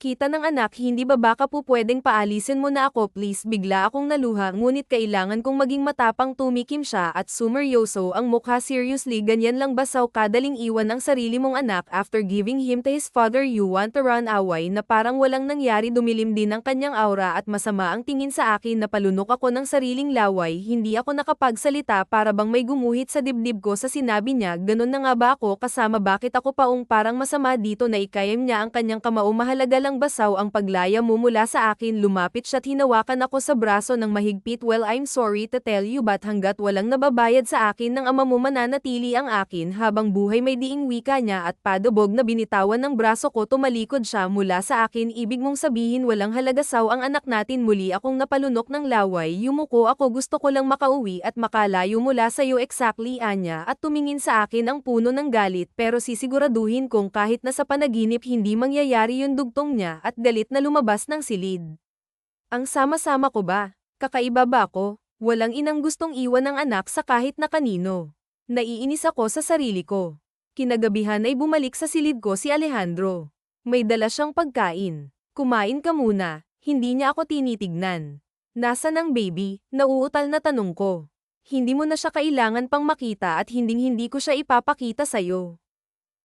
Kita ng anak hindi ba baka po pwedeng paalisin mo na ako please bigla akong naluha ngunit kailangan kong maging matapang tumikim siya at sumeryoso ang mukha seriously ganyan lang ba saw kadaling iwan ang sarili mong anak after giving him to his father you want to run away na parang walang nangyari dumilim din ang kanyang aura at masama ang tingin sa akin na palunok ako ng sariling laway hindi ako nakapagsalita para bang may gumuhit sa dibdib ko sa sinabi niya ganon na nga ba ako kasama bakit ako paong parang masama dito na ikayam niya ang kanyang kamao mahalaga lang basaw ang paglaya mo mula sa akin lumapit siya't hinawakan ako sa braso ng mahigpit well I'm sorry to tell you but hanggat walang nababayad sa akin ng ama mo mananatili ang akin habang buhay may diing wika niya at padubog na binitawan ng braso ko tumalikod siya mula sa akin ibig mong sabihin walang halaga saw ang anak natin muli akong napalunok ng laway yumuko ako gusto ko lang makauwi at makalayo mula sa iyo exactly anya at tumingin sa akin ang puno ng galit pero sisiguraduhin kong kahit na sa panaginip hindi mangyayari yung dugtong niya at galit na lumabas ng silid. Ang sama-sama ko ba? Kakaiba ba ako? Walang inang gustong iwan ng anak sa kahit na kanino. Naiinis ako sa sarili ko. Kinagabihan ay bumalik sa silid ko si Alejandro. May dala siyang pagkain. Kumain ka muna, hindi niya ako tinitignan. Nasaan ang baby? Nauutal na tanong ko. Hindi mo na siya kailangan pang makita at hinding-hindi ko siya ipapakita sa'yo.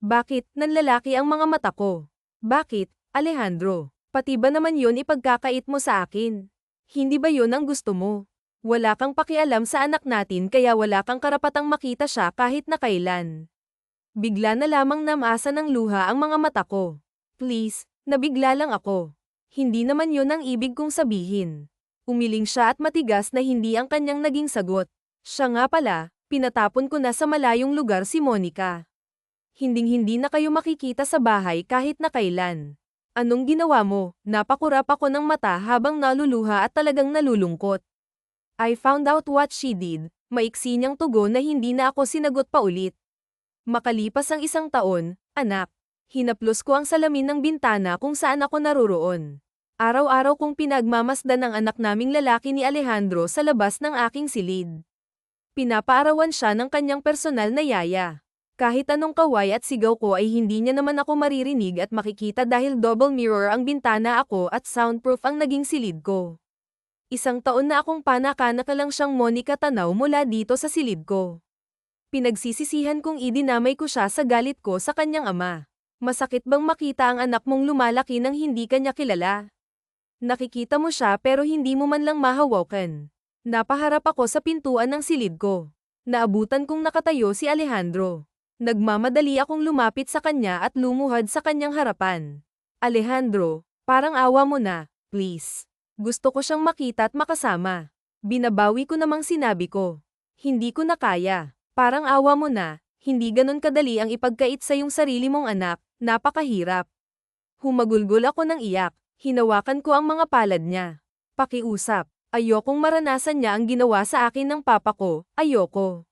Bakit, nanlalaki ang mga mata ko? Bakit, Alejandro? Pati ba naman yon ipagkakait mo sa akin? Hindi ba yon ang gusto mo? Wala kang pakialam sa anak natin kaya wala kang karapatang makita siya kahit na kailan. Bigla na lamang namasa ng luha ang mga mata ko. Please, nabigla lang ako. Hindi naman yun ang ibig kong sabihin. Umiling siya at matigas na hindi ang kanyang naging sagot. Siya nga pala, pinatapon ko na sa malayong lugar si Monica. Hinding-hindi na kayo makikita sa bahay kahit na kailan. Anong ginawa mo? Napakurap ako ng mata habang naluluha at talagang nalulungkot. I found out what she did. Maiksi niyang tugon na hindi na ako sinagot pa ulit. Makalipas ang 1 taon, anak. Hinaplos ko ang salamin ng bintana kung saan ako naroroon. Araw-araw kong pinagmamasdan ang anak naming lalaki ni Alejandro sa labas ng aking silid. Pinapaarawan siya ng kanyang personal na yaya. Kahit anong kaway at sigaw ko ay hindi niya naman ako maririnig at makikita dahil double mirror ang bintana ako at soundproof ang naging silid ko. 1 taon na akong panaka-naka lang siyang Monica tanaw mula dito sa silid ko. Pinagsisisihan kong idinamay ko siya sa galit ko sa kanyang ama. Masakit bang makita ang anak mong lumalaki nang hindi kanya kilala? Nakikita mo siya pero hindi mo man lang mahawakan. Napaharap ako sa pintuan ng silid ko. Naabutan kong nakatayo si Alejandro. Nagmamadali akong lumapit sa kanya at lumuhad sa kanyang harapan. Alejandro, parang awa mo na, please. Gusto ko siyang makita at makasama. Binabawi ko namang sinabi ko. Hindi ko na kaya. Parang awa mo na, hindi ganon kadali ang ipagkait sa iyong sarili mong anak. Napakahirap. Humagulgol ako ng iyak, hinawakan ko ang mga palad niya. Pakiusap, ayokong maranasan niya ang ginawa sa akin ng papa ko, ayoko.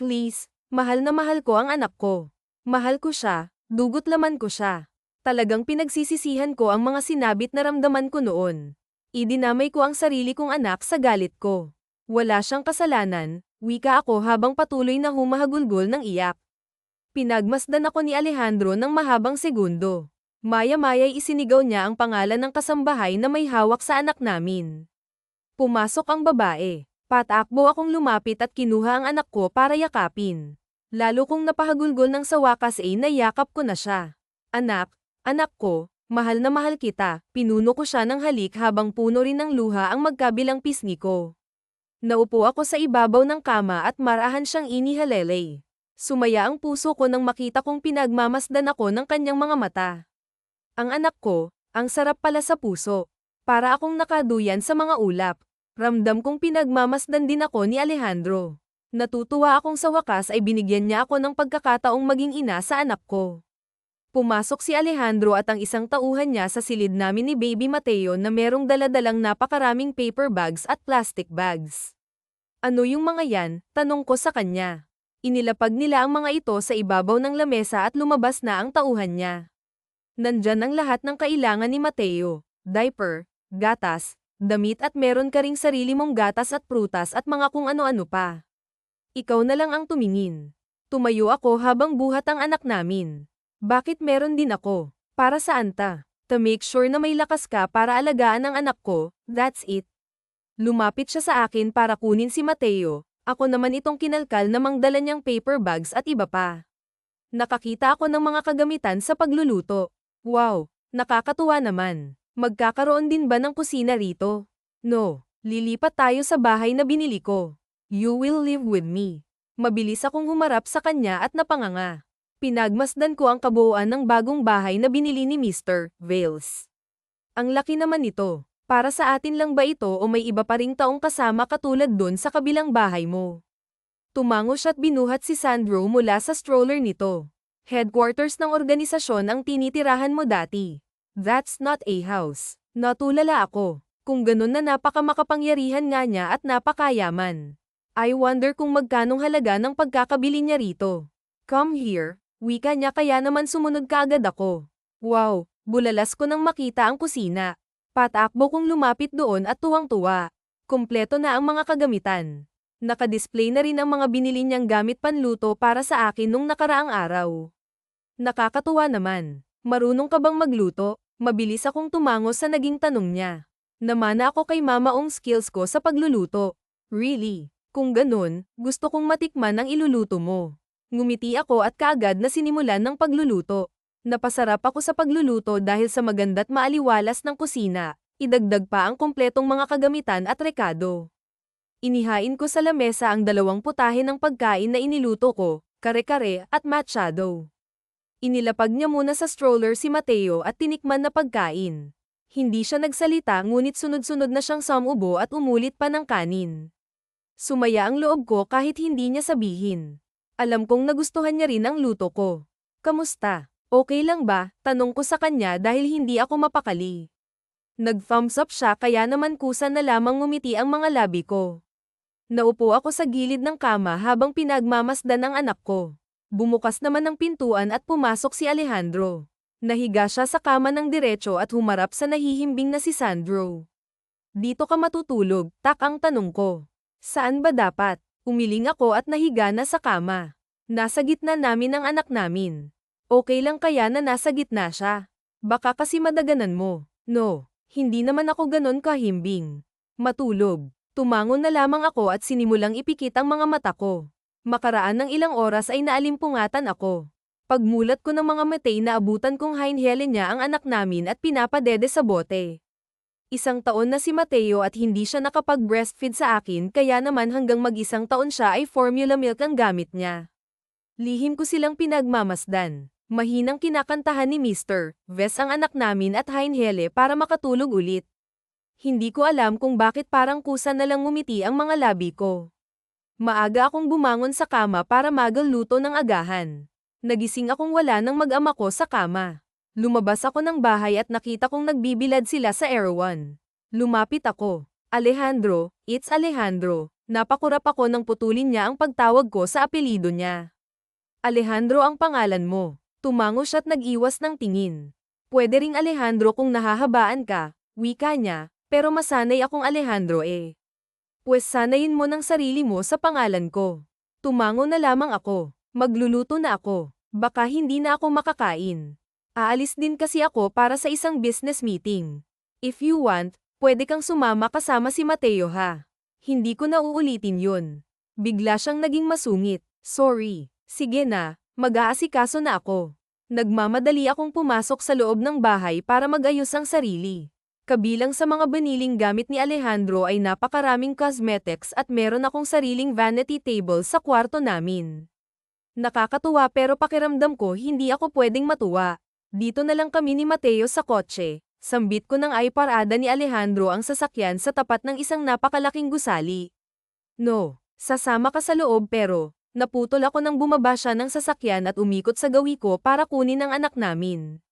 Please, mahal na mahal ko ang anak ko. Mahal ko siya, dugot laman ko siya. Talagang pinagsisisihan ko ang mga sinabit na ramdaman ko noon. Idinamay ko ang sarili kong anak sa galit ko. Wala siyang kasalanan, wika ako habang patuloy na humahagulgol ng iyak. Pinagmasdan ako ni Alejandro ng mahabang segundo. Maya-maya'y isinigaw niya ang pangalan ng kasambahay na may hawak sa anak namin. Pumasok ang babae. Patakbo akong lumapit at kinuha ang anak ko para yakapin. Lalo kong napahagulgol ng sa wakas ay nayakap ko na siya. Anak, anak ko, mahal na mahal kita, pinuno ko siya ng halik habang puno rin ng luha ang magkabilang pisngi ko. Naupo ako sa ibabaw ng kama at marahan siyang inihalelay. Sumaya ang puso ko nang makita kong pinagmamasdan ako ng kanyang mga mata. Ang anak ko, ang sarap pala sa puso. Para akong nakaduyan sa mga ulap. Ramdam kong pinagmamasdan din ako ni Alejandro. Natutuwa akong sa wakas ay binigyan niya ako ng pagkakataong maging ina sa anak ko. Pumasok si Alejandro at ang isang tauhan niya sa silid namin ni Baby Mateo na merong daladalang napakaraming paper bags at plastic bags. Ano yung mga yan? Tanong ko sa kanya. Inilapag nila ang mga ito sa ibabaw ng lamesa at lumabas na ang tauhan niya. Nandyan ang lahat ng kailangan ni Mateo, diaper, gatas, damit at meron ka ring sarili mong gatas at prutas at mga kung ano-ano pa. Ikaw na lang ang tumingin. Tumayo ako habang buhat ang anak namin. Bakit meron din ako? Para saan ta? To make sure na may lakas ka para alagaan ang anak ko, that's it. Lumapit siya sa akin para kunin si Mateo. Ako naman itong kinalkal na mangdala niyang paper bags at iba pa. Nakakita ako ng mga kagamitan sa pagluluto. Wow, nakakatuwa naman. Magkakaroon din ba ng kusina rito? No, lilipat tayo sa bahay na binili ko. You will live with me. Mabilis akong humarap sa kanya at napanganga. Pinagmasdan ko ang kabuuan ng bagong bahay na binili ni Mr. Vales. Ang laki naman nito. Para sa atin lang ba ito o may iba pa ring taong kasama katulad dun sa kabilang bahay mo? Tumango siya at binuhat si Sandro mula sa stroller nito. Headquarters ng organisasyon ang tinitirahan mo dati. That's not a house. Natulala ako. Kung ganun na napakamakapangyarihan nga niya at napakayaman. I wonder kung magkanong halaga ng pagkakabili niya rito. Come here, wika niya kaya naman sumunod kaagad ako. Wow, bulalas ko nang makita ang kusina. Patakbo kong lumapit doon at tuwang-tuwa. Kumpleto na ang mga kagamitan. Nakadisplay na rin ang mga binili niyang gamit panluto para sa akin nung nakaraang araw. Nakakatuwa naman. Marunong ka bang magluto? Mabilis akong tumango sa naging tanong niya. Namana ako kay mama ang skills ko sa pagluluto. Really? Kung ganun, gusto kong matikman ang iluluto mo. Ngumiti ako at kaagad na sinimulan ng pagluluto. Napasarap ako sa pagluluto dahil sa maganda't maaliwalas ng kusina, idagdag pa ang kumpletong mga kagamitan at rekado. Inihain ko sa lamesa ang 2 putahe ng pagkain na iniluto ko, kare-kare at machado. Inilapag niya muna sa stroller si Mateo at tinikman na pagkain. Hindi siya nagsalita ngunit sunod-sunod na siyang sumubo at umulit pa ng kanin. Sumaya ang loob ko kahit hindi niya sabihin. Alam kong nagustuhan niya rin ang luto ko. Kamusta? Okay lang ba? Tanong ko sa kanya dahil hindi ako mapakali. Nag-thumbs up siya kaya naman kusa na lamang ngumiti ang mga labi ko. Naupo ako sa gilid ng kama habang pinagmamasdan ang anak ko. Bumukas naman ang pintuan at pumasok si Alejandro. Nahiga siya sa kama ng diretso at humarap sa nahihimbing na si Sandro. Dito ka matutulog, tak ang tanong ko. Saan ba dapat? Umiling ako at nahiga na sa kama. Nasa gitna namin ang anak namin. Okay lang kaya na nasa gitna siya? Baka kasi madaganan mo. No, hindi naman ako ganon kahimbing. Matulog. Tumango na lamang ako at sinimulang ipikit ang mga mata ko. Makaraan ng ilang oras ay naalimpungatan ako. Pagmulat ko ng mga matay na abutan kong hinihelen niya ang anak namin at pinapadede sa bote. Isang taon na si Mateo at hindi siya nakapag-breastfeed sa akin kaya naman hanggang mag-isang taon siya ay formula milk ang gamit niya. Lihim ko silang pinagmamasdan. Mahinang kinakantahan ni Mr. Ves ang anak namin at hinihele para makatulog ulit. Hindi ko alam kung bakit parang kusa na lang ngumiti ang mga labi ko. Maaga akong bumangon sa kama para magluto ng agahan. Nagising akong wala ng mag-ama ko sa kama. Lumabas ako ng bahay at nakita kong nagbibilad sila sa Erwan. Lumapit ako. Alejandro, it's Alejandro. Napakurap ako nang putulin niya ang pagtawag ko sa apelido niya. Alejandro ang pangalan mo. Tumango siya't nag-iwas ng tingin. Pwede ring Alejandro kung nahahabaan ka, wika niya, pero masanay akong Alejandro eh. Pues sanayin mo ng sarili mo sa pangalan ko. Tumango na lamang ako. Magluluto na ako. Baka hindi na ako makakain. Aalis din kasi ako para sa isang business meeting. If you want, pwede kang sumama kasama si Mateo ha. Hindi ko na uulitin yun. Bigla siyang naging masungit. Sorry. Sige na, mag-aasikaso na ako. Nagmamadali akong pumasok sa loob ng bahay para mag-ayos ang sarili. Kabilang sa mga baniling gamit ni Alejandro ay napakaraming cosmetics at meron akong sariling vanity table sa kwarto namin. Nakakatuwa pero pakiramdam ko hindi ako pwedeng matuwa. Dito na lang kami ni Mateo sa kotse. Sambit ko ng iParada ni Alejandro ang sasakyan sa tapat ng isang napakalaking gusali. No, sasama ka sa loob pero, naputol ako nang bumaba siya ng sasakyan at umikot sa gawi ko para kunin ang anak namin.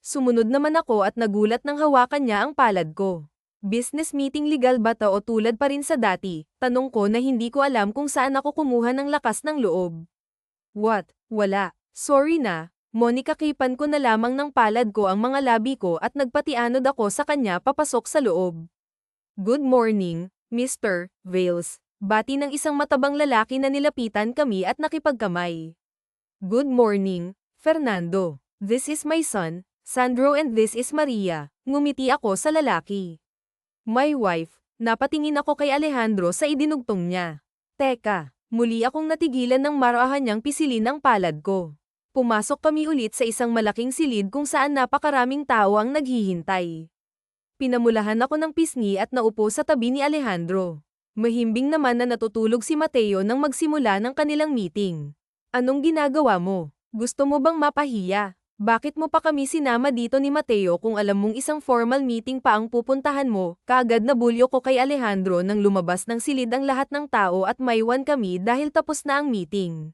Sumunod naman ako at nagulat nang hawakan niya ang palad ko. Business meeting legal ba to o tulad pa rin sa dati? Tanong ko na hindi ko alam kung saan ako kumuha ng lakas ng loob. What? Wala. Sorry na. Monica, kipan ko na lamang ng palad ko ang mga labi ko at nagpatianod ako sa kanya papasok sa loob. Good morning, Mr. Vales. Bati ng isang matabang lalaki na nilapitan kami at nakipagkamay. Good morning, Fernando. This is my son, Sandro, and this is Maria. Ngumiti ako sa lalaki. My wife. Napatingin ako kay Alejandro sa idinugtong niya. Teka. Muli akong natigilan ng marahan niyang pisilin ang palad ko. Pumasok kami ulit sa isang malaking silid kung saan napakaraming tao ang naghihintay. Pinamulahan ako ng pisngi at naupo sa tabi ni Alejandro. Mahimbing naman na natutulog si Mateo nang magsimula ng kanilang meeting. Anong ginagawa mo? Gusto mo bang mapahiya? Bakit mo pa kami sinama dito ni Mateo kung alam mong isang formal meeting pa ang pupuntahan mo? Kaagad na bulyo ko kay Alejandro nang lumabas ng silid ang lahat ng tao at maiwan kami dahil tapos na ang meeting.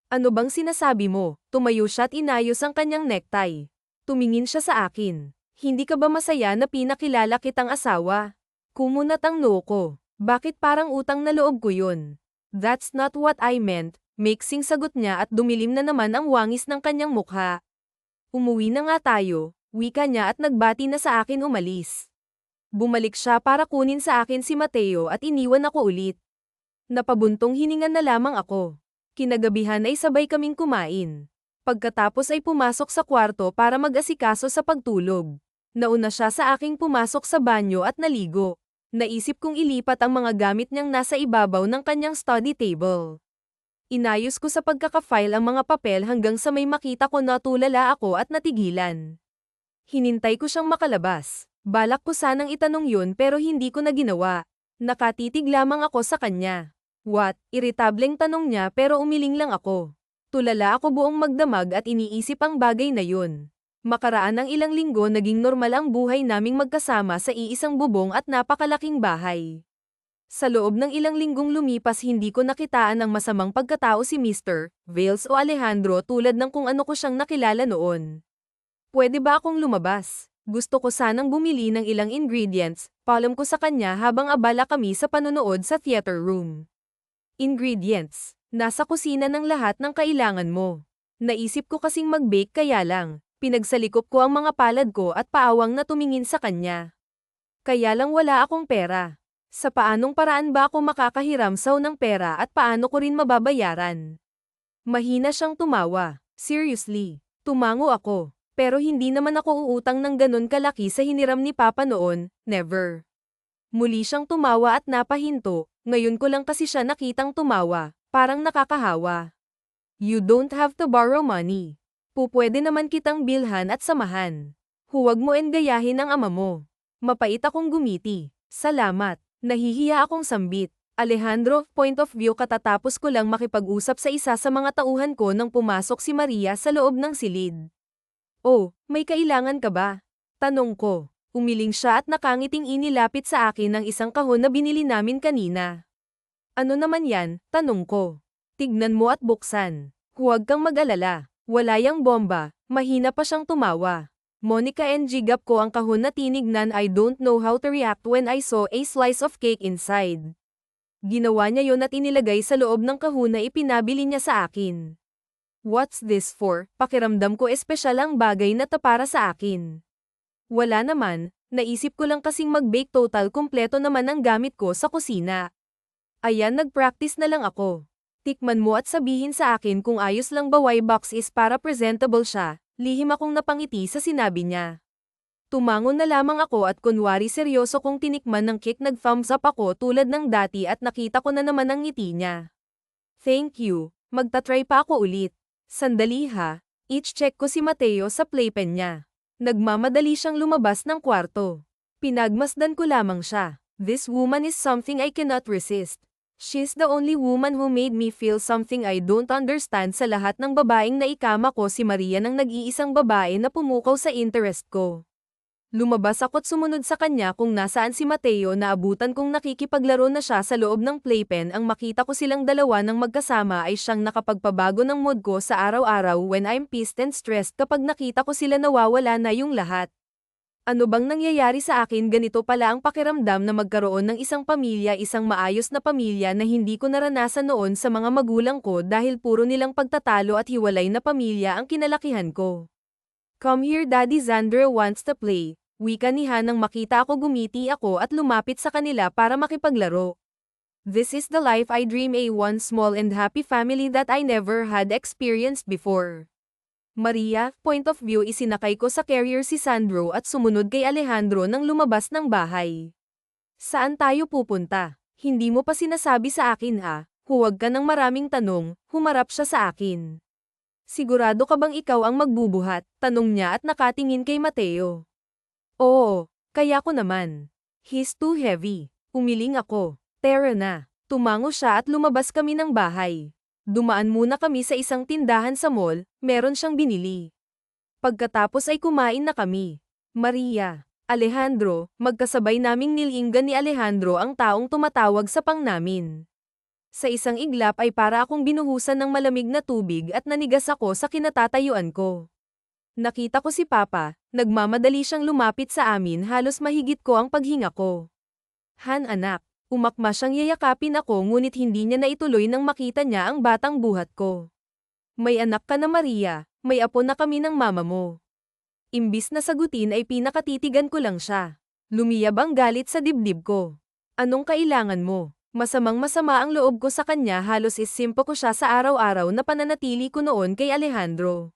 Ano bang sinasabi mo? Tumayo siya at inayos ang kanyang necktie. Tumingin siya sa akin. Hindi ka ba masaya na pinakilala kitang asawa? Kumunat ang noo ko. Bakit parang utang na loob ko yun? That's not what I meant. Mixing sagot niya at dumilim na naman ang wangis ng kanyang mukha. Umuwi na nga tayo, wika niya at nagbati na sa akin umalis. Bumalik siya para kunin sa akin si Mateo at iniwan ako ulit. Napabuntong hininga na lamang ako. Kinagabihan ay sabay kaming kumain. Pagkatapos ay pumasok sa kwarto para mag-asikaso sa pagtulog. Nauna siya sa aking pumasok sa banyo at naligo. Naisip kong ilipat ang mga gamit niyang nasa ibabaw ng kanyang study table. Inayos ko sa pagkaka-file ang mga papel hanggang sa may makita ko na tulala ako at natigilan. Hinintay ko siyang makalabas. Balak ko sanang itanong yun pero hindi ko na ginawa. Nakatitig lamang ako sa kanya. What? Iritableng tanong niya pero umiling lang ako. Tulala ako buong magdamag at iniisip ang bagay na yun. Makaraan ng ilang linggo naging normal ang buhay naming magkasama sa iisang bubong at napakalaking bahay. Sa loob ng ilang linggong lumipas hindi ko nakitaan ng masamang pagkatao si Mr. Vales o Alejandro tulad ng kung ano ko siyang nakilala noon. Pwede ba akong lumabas? Gusto ko sanang bumili ng ilang ingredients, paalam ko sa kanya habang abala kami sa panonood sa theater room. Ingredients. Nasa kusina ng lahat ng kailangan mo. Naisip ko kasing mag-bake kaya lang. Pinagsalikop ko ang mga palad ko at paawang na tumingin sa kanya. Kaya lang wala akong pera. Sa paanong paraan ba ako makakahiramsaw ng pera at paano ko rin mababayaran? Mahina siyang tumawa. Seriously. Tumango ako. Pero hindi naman ako uutang ng ganun kalaki sa hiniram ni Papa noon, never. Muli siyang tumawa at napahinto, ngayon ko lang kasi siya nakitang tumawa, parang nakakahawa. You don't have to borrow money. Pupwede naman kitang bilhan at samahan. Huwag mo engayahin ang ama mo. Mapait akong gumiti. Salamat. Nahihiya akong sambit. Alejandro, point of view katatapos ko lang makipag-usap sa isa sa mga tauhan ko nang pumasok si Maria sa loob ng silid. Oh, may kailangan ka ba? Tanong ko. Umiling siya at nakangiting inilapit sa akin ng isang kahon na binili namin kanina. Ano naman yan? Tanong ko. Tignan mo at buksan. Huwag kang mag-alala. Wala yang bomba, mahina pa siyang tumawa. Monica and gigap ko ang kahon na tinignan. I don't know how to react when I saw a slice of cake inside. Ginawa niya yon at inilagay sa loob ng kahon na ipinabili niya sa akin. What's this for? Pakiramdam ko espesyal ang bagay na para sa akin. Wala naman, naisip ko lang kasing mag-bake total kumpleto naman ang gamit ko sa kusina. Ayan nag-practice na lang ako. Tikman mo at sabihin sa akin kung ayos lang ba y box is para presentable siya, lihim akong napangiti sa sinabi niya. Tumangon na lamang ako at kunwari seryoso kong tinikman ng cake nag-thumbs up ako tulad ng dati at nakita ko na naman ang ngiti niya. Thank you, magta-try pa ako ulit. Sandali ha, check ko si Mateo sa playpen niya. Nagmamadali siyang lumabas ng kwarto. Pinagmasdan ko lamang siya. This woman is something I cannot resist. She's the only woman who made me feel something I don't understand sa lahat ng babaeng naikama ko si Maria ng nag-iisang babae na pumukaw sa interest ko. Lumabas ako't sumunod sa kanya kung nasaan si Mateo na abutan kong nakikipaglaro na siya sa loob ng playpen ang makita ko silang dalawa ng magkasama ay siyang nakapagpabago ng mood ko sa araw-araw when I'm pissed and stressed kapag nakita ko sila nawawala na yung lahat. Ano bang nangyayari sa akin ganito pala ang pakiramdam na magkaroon ng isang pamilya isang maayos na pamilya na hindi ko naranasan noon sa mga magulang ko dahil puro nilang pagtatalo at hiwalay na pamilya ang kinalakihan ko. Come here Daddy Xander wants to play, wika ni Han nang makita ako gumiti ako at lumapit sa kanila para makipaglaro. This is the life I dream a one small and happy family that I never had experienced before. Maria, point of view isinakay ko sa carrier si Sandro at sumunod kay Alejandro nang lumabas ng bahay. Saan tayo pupunta? Hindi mo pa sinasabi sa akin ha, huwag ka ng maraming tanong, humarap siya sa akin. Sigurado ka bang ikaw ang magbubuhat? Tanong niya at nakatingin kay Mateo. Oo, kaya ko naman. He's too heavy. Umiling ako. Tara na. Tumango siya at lumabas kami ng bahay. Dumaan muna kami sa isang tindahan sa mall, meron siyang binili. Pagkatapos ay kumain na kami. Maria, Alejandro, magkasabay naming nilinggan ni Alejandro ang taong tumatawag sa pang namin. Sa isang iglap ay para akong binuhusan ng malamig na tubig at nanigas ako sa kinatatayuan ko. Nakita ko si Papa, nagmamadali siyang lumapit sa amin halos mahigit ko ang paghinga ko. Han anak. Umakma siyang yayakapin ako ngunit hindi niya naituloy nang makita niya ang batang buhat ko. May anak ka na Maria, may apo na kami ng mama mo. Imbis na sagutin ay pinakatitigan ko lang siya. Lumiyab ang galit sa dibdib ko. Anong kailangan mo? Masamang-masama ang loob ko sa kanya halos isimpo ko siya sa araw-araw na pananatili ko noon kay Alejandro.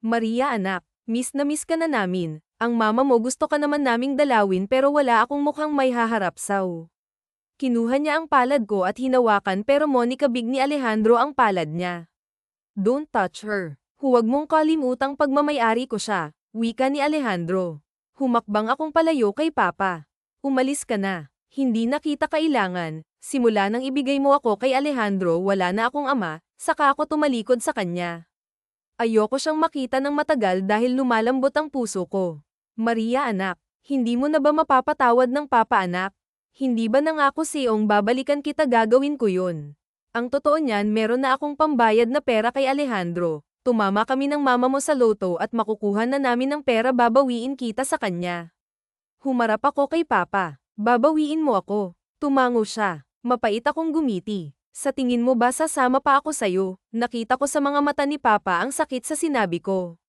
Maria anak, miss ka na namin. Ang mama mo gusto ka naman naming dalawin pero wala akong mukhang may haharapsaw. Kinuha niya ang palad ko at hinawakan pero Monica big ni Alejandro ang palad niya. Don't touch her. Huwag mong kalimutang pagmamayari ko siya, wika ni Alejandro. Humakbang akong palayo kay Papa. Umalis ka na. Hindi na kita kailangan. Simula nang ibigay mo ako kay Alejandro wala na akong ama, saka ako tumalikod sa kanya. Ayoko siyang makita ng matagal dahil lumalambot ang puso ko. Maria anak, hindi mo na ba mapapatawad ng papa anak? Hindi ba nangako siyong babalikan kita gagawin ko yun? Ang totoo niyan meron na akong pambayad na pera kay Alejandro. Tumama kami ng mama mo sa loto at makukuha na namin ng pera babawiin kita sa kanya. Humarap ako kay papa. Babawiin mo ako. Tumango siya. Mapait akong gumiti. Sa tingin mo ba sasama pa ako sa'yo? Nakita ko sa mga mata ni papa ang sakit sa sinabi ko.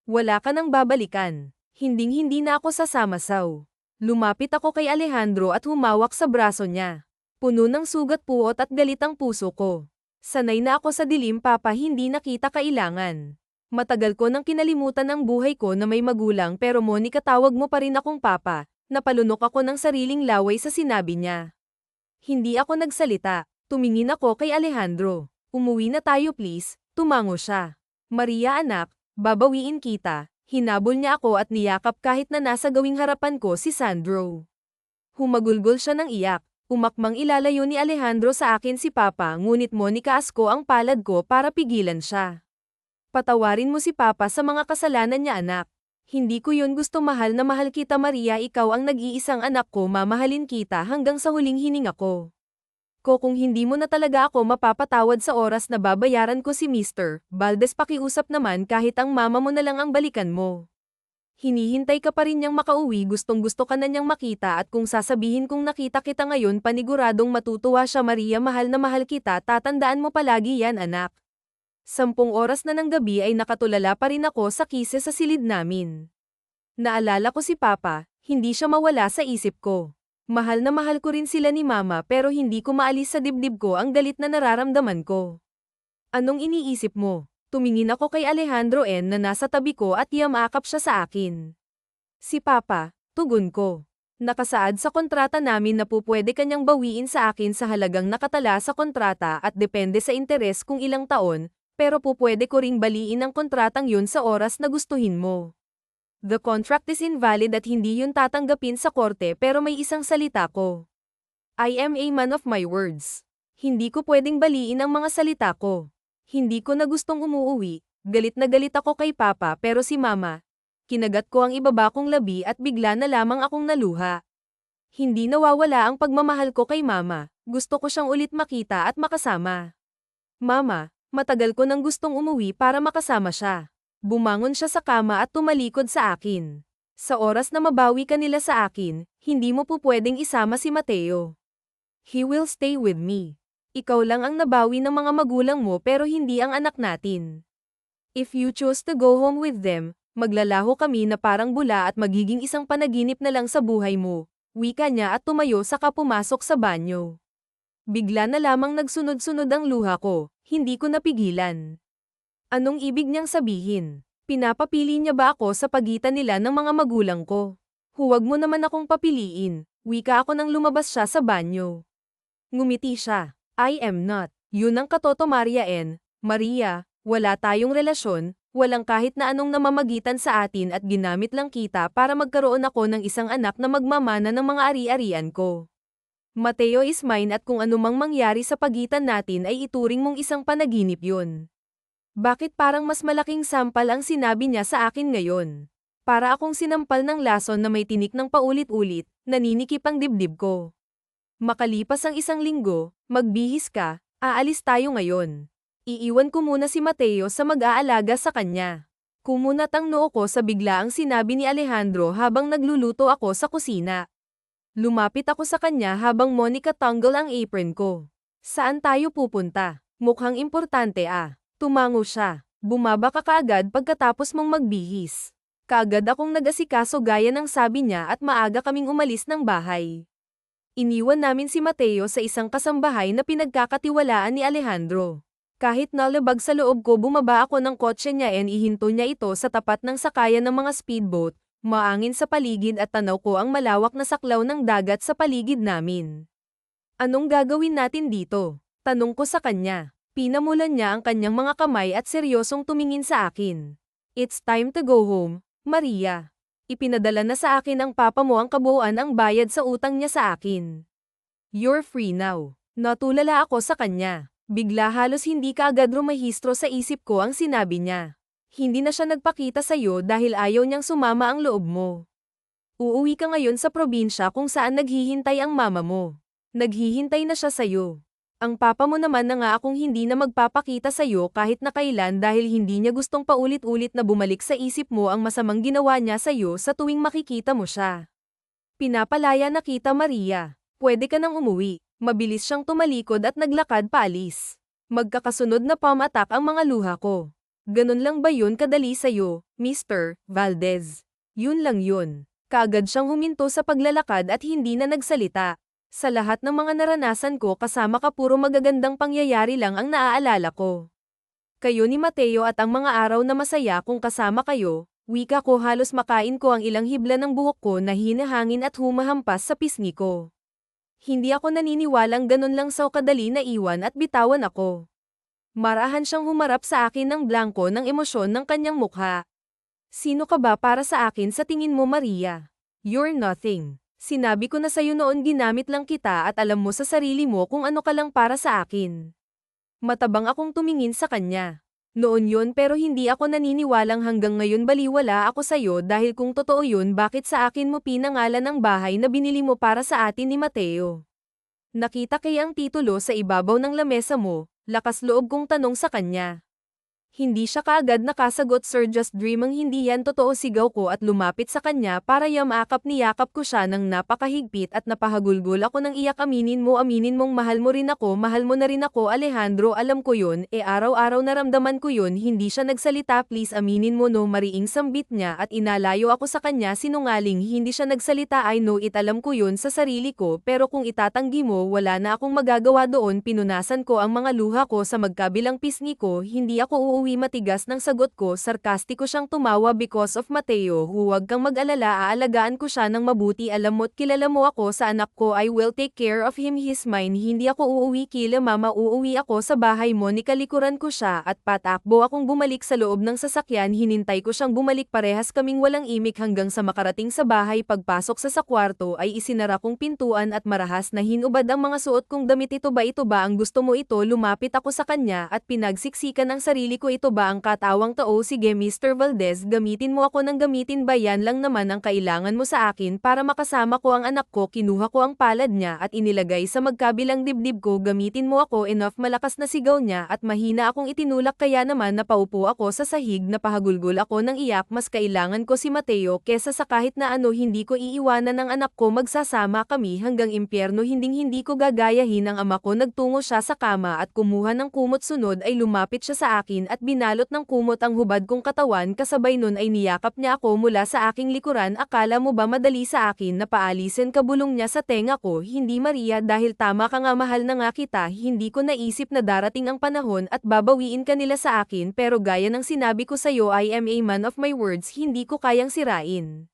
Wala ka nang babalikan. Hinding-hindi na ako sasama saw. Lumapit ako kay Alejandro at humawak sa braso niya. Puno ng sugat puot at galit ang puso ko. Sanay na ako sa dilim papa hindi nakita kailangan. Matagal ko nang kinalimutan ang buhay ko na may magulang pero Monica tawag mo pa rin akong papa. Napalunok ako ng sariling laway sa sinabi niya. Hindi ako nagsalita. Tumingin ako kay Alejandro. Umuwi na tayo please. Tumango siya. Maria anak, babawiin kita. Hinabol niya ako at niyakap kahit na nasa gawing harapan ko si Sandro. Humagulgol siya ng iyak. Umakmang ilalayo ni Alejandro sa akin si Papa ngunit Monica asko ang palad ko para pigilan siya. Patawarin mo si Papa sa mga kasalanan niya anak. Hindi ko yun gusto mahal na mahal kita Maria ikaw ang nag-iisang anak ko mamahalin kita hanggang sa huling hininga ko. Kung hindi mo na talaga ako mapapatawad sa oras na babayaran ko si Mr. Valdez pakiusap naman kahit ang mama mo na lang ang balikan mo. Hinihintay ka pa rin niyang makauwi gustong-gusto ka na niyang makita at kung sasabihin kong nakita kita ngayon paniguradong matutuwa siya Maria mahal na mahal kita tatandaan mo palagi yan anak. 10 oras na ng gabi ay nakatulala pa rin ako sa kise sa silid namin. Naalala ko si Papa, hindi siya mawala sa isip ko. Mahal na mahal ko rin sila ni Mama pero hindi ko maalis sa dibdib ko ang galit na nararamdaman ko. Anong iniisip mo? Tumingin ako kay Alejandro na nasa tabi ko at yamakap siya sa akin. Si Papa, tugon ko. Nakasaad sa kontrata namin na pupwede kanyang bawiin sa akin sa halagang nakatala sa kontrata at depende sa interes kung ilang taon, pero pupwede ko ring baliin ang kontratang yun sa oras na gustuhin mo. The contract is invalid at hindi yun tatanggapin sa korte pero may isang salita ko. I am a man of my words. Hindi ko pwedeng baliin ang mga salita ko. Hindi ko na gustong umuuwi, galit na galit ako kay Papa pero si Mama. Kinagat ko ang ibaba kong labi at bigla na lamang akong naluha. Hindi nawawala ang pagmamahal ko kay Mama, gusto ko siyang ulit makita at makasama. Mama, matagal ko nang gustong umuwi para makasama siya. Bumangon siya sa kama at tumalikod sa akin. Sa oras na mabawi ka nila sa akin, hindi mo po pwedeng isama si Mateo. He will stay with me. Ikaw lang ang nabawi ng mga magulang mo pero hindi ang anak natin. If you choose to go home with them, maglalaho kami na parang bula at magiging isang panaginip na lang sa buhay mo, wika niya at tumayo saka pumasok sa banyo. Bigla na lamang nagsunod-sunod ang luha ko, hindi ko napigilan. Anong ibig niyang sabihin? Pinapapili niya ba ako sa pagitan nila ng mga magulang ko? Huwag mo naman akong papiliin, wika ako nang lumabas siya sa banyo. Ngumiti siya. I am not. Yun ang katoto Maria Maria, wala tayong relasyon, walang kahit na anong namamagitan sa atin at ginamit lang kita para magkaroon ako ng isang anak na magmamana ng mga ari-arian ko. Mateo is mine at kung anumang mangyari sa pagitan natin ay ituring mong isang panaginip yun. Bakit parang mas malaking sampal ang sinabi niya sa akin ngayon? Para akong sinampal ng lason na may tinik ng paulit-ulit, naninikip ang dibdib ko. Makalipas ang 1 linggo, magbihis ka, aalis tayo ngayon. Iiwan ko muna si Mateo sa mag-aalaga sa kanya. Kumunat ang noo ko sa biglaang sinabi ni Alejandro habang nagluluto ako sa kusina. Lumapit ako sa kanya habang Monica tanggal ang apron ko. Saan tayo pupunta? Mukhang importante Tumango siya. Bumaba ka kaagad pagkatapos mong magbihis. Kaagad akong nag-asikaso gaya ng sabi niya at maaga kaming umalis ng bahay. Iniwan namin si Mateo sa isang kasambahay na pinagkakatiwalaan ni Alejandro. Kahit nalabag sa loob ko bumaba ako ng kotse niya ihinto niya ito sa tapat ng sakayan ng mga speedboat, maangin sa paligid at tanaw ko ang malawak na saklaw ng dagat sa paligid namin. Anong gagawin natin dito? Tanong ko sa kanya. Pinamulan niya ang kanyang mga kamay at seryosong tumingin sa akin. It's time to go home, Maria. Ipinadala na sa akin ang papa mo ang kabuuan ang bayad sa utang niya sa akin. You're free now. Natulala ako sa kanya. Bigla halos hindi kaagad rumahistro sa isip ko ang sinabi niya. Hindi na siya nagpakita sa'yo dahil ayaw niyang sumama ang loob mo. Uuwi ka ngayon sa probinsya kung saan naghihintay ang mama mo. Naghihintay na siya sa'yo. Ang papa mo naman na nga akong hindi na magpapakita sa'yo kahit na kailan dahil hindi niya gustong paulit-ulit na bumalik sa isip mo ang masamang ginawa niya sa'yo sa tuwing makikita mo siya. Pinapalaya na kita, Maria. Pwede ka nang umuwi. Mabilis siyang tumalikod at naglakad paalis. Magkakasunod na pamatak ang mga luha ko. Ganun lang ba yun kadali sa'yo, Mr. Valdez? Yun lang yun. Kaagad siyang huminto sa paglalakad at hindi na nagsalita. Sa lahat ng mga naranasan ko kasama ka puro magagandang pangyayari lang ang naaalala ko. Kayo ni Mateo at ang mga araw na masaya kung kasama kayo, wika ko halos makain ko ang ilang hibla ng buhok ko na hinahangin at humahampas sa pisngi ko. Hindi ako naniniwalang ganun lang sa kadali na iwan at bitawan ako. Marahan siyang humarap sa akin ng blanko ng emosyon ng kanyang mukha. Sino ka ba para sa akin sa tingin mo, Maria? You're nothing. Sinabi ko na sa'yo noon ginamit lang kita at alam mo sa sarili mo kung ano ka lang para sa akin. Matabang akong tumingin sa kanya. Noon yun pero hindi ako naniniwalang hanggang ngayon baliwala ako sa'yo dahil kung totoo yun bakit sa akin mo pinangalan ang bahay na binili mo para sa atin ni Mateo? Nakita kaya ang titulo sa ibabaw ng lamesa mo? Lakas loob kong tanong sa kanya. Hindi siya kaagad nakasagot, Sir, just dreaming, hindi yan totoo, sigaw ko at lumapit sa kanya para niyakap ko siya ng napakahigpit at napahagulgol ako ng iyak. Aminin mong mahal mo rin ako, mahal mo na rin ako, Alejandro, alam ko yun, araw-araw naramdaman ko yun. Hindi siya nagsalita. Please aminin mo, no, mariing sambit niya at inalayo ako sa kanya. Sinungaling, hindi siya nagsalita. I know it, alam ko yun sa sarili ko, pero kung itatanggi mo wala na akong magagawa doon. Pinunasan ko ang mga luha ko sa magkabilang pisngi ko. Hindi ako uuwi. Matigas ng sagot ko, sarkastiko siyang tumawa. Because of Mateo, huwag kang mag-alala, aalagaan ko siya ng mabuti. Alam mo't kilala mo ako sa anak ko, I will take care of him, he's mine. Hindi ako uuwi kila mama, uuwi ako sa bahay mo. Nikalikuran ko siya at patakbo akong bumalik sa loob ng sasakyan. Hinintay ko siyang bumalik, parehas kaming walang imik hanggang sa makarating sa bahay. Pagpasok sa kwarto ay isinara kong pintuan at marahas na hinubad ang mga suot kong damit. Ito ba ang gusto mo? Ito, lumapit ako sa kanya at pinagsiksikan ang sarili ko. Ito ba ang katawang tao? Sige, Mr. Valdez, gamitin mo ako ng gamitin ba? Yan lang naman ang kailangan mo sa akin para makasama ko ang anak ko. Kinuha ko ang palad niya at inilagay sa magkabilang dibdib ko. Gamitin mo ako. Enough, malakas na sigaw niya at mahina akong itinulak, kaya naman napaupo ako sa sahig. Napahagulgol ako ng iyak. Mas kailangan ko si Mateo kesa sa kahit na ano. Hindi ko iiwanan ng anak ko, magsasama kami hanggang impyerno. Hindi ko gagayahin ang ama ko. Nagtungo siya sa kama at kumuha ng kumot. Sunod ay lumapit siya sa akin at binalot ng kumot ang hubad kong katawan. Kasabay nun ay niyakap niya ako mula sa aking likuran. Akala mo ba madali sa akin na paalisin? Kabulong niya sa tenga ko. Hindi, Maria, dahil tama ka nga, mahal na nga kita. Hindi ko naisip na darating ang panahon at babawiin ka nila sa akin, pero gaya ng sinabi ko sa'yo, I am a man of my words. Hindi ko kayang sirain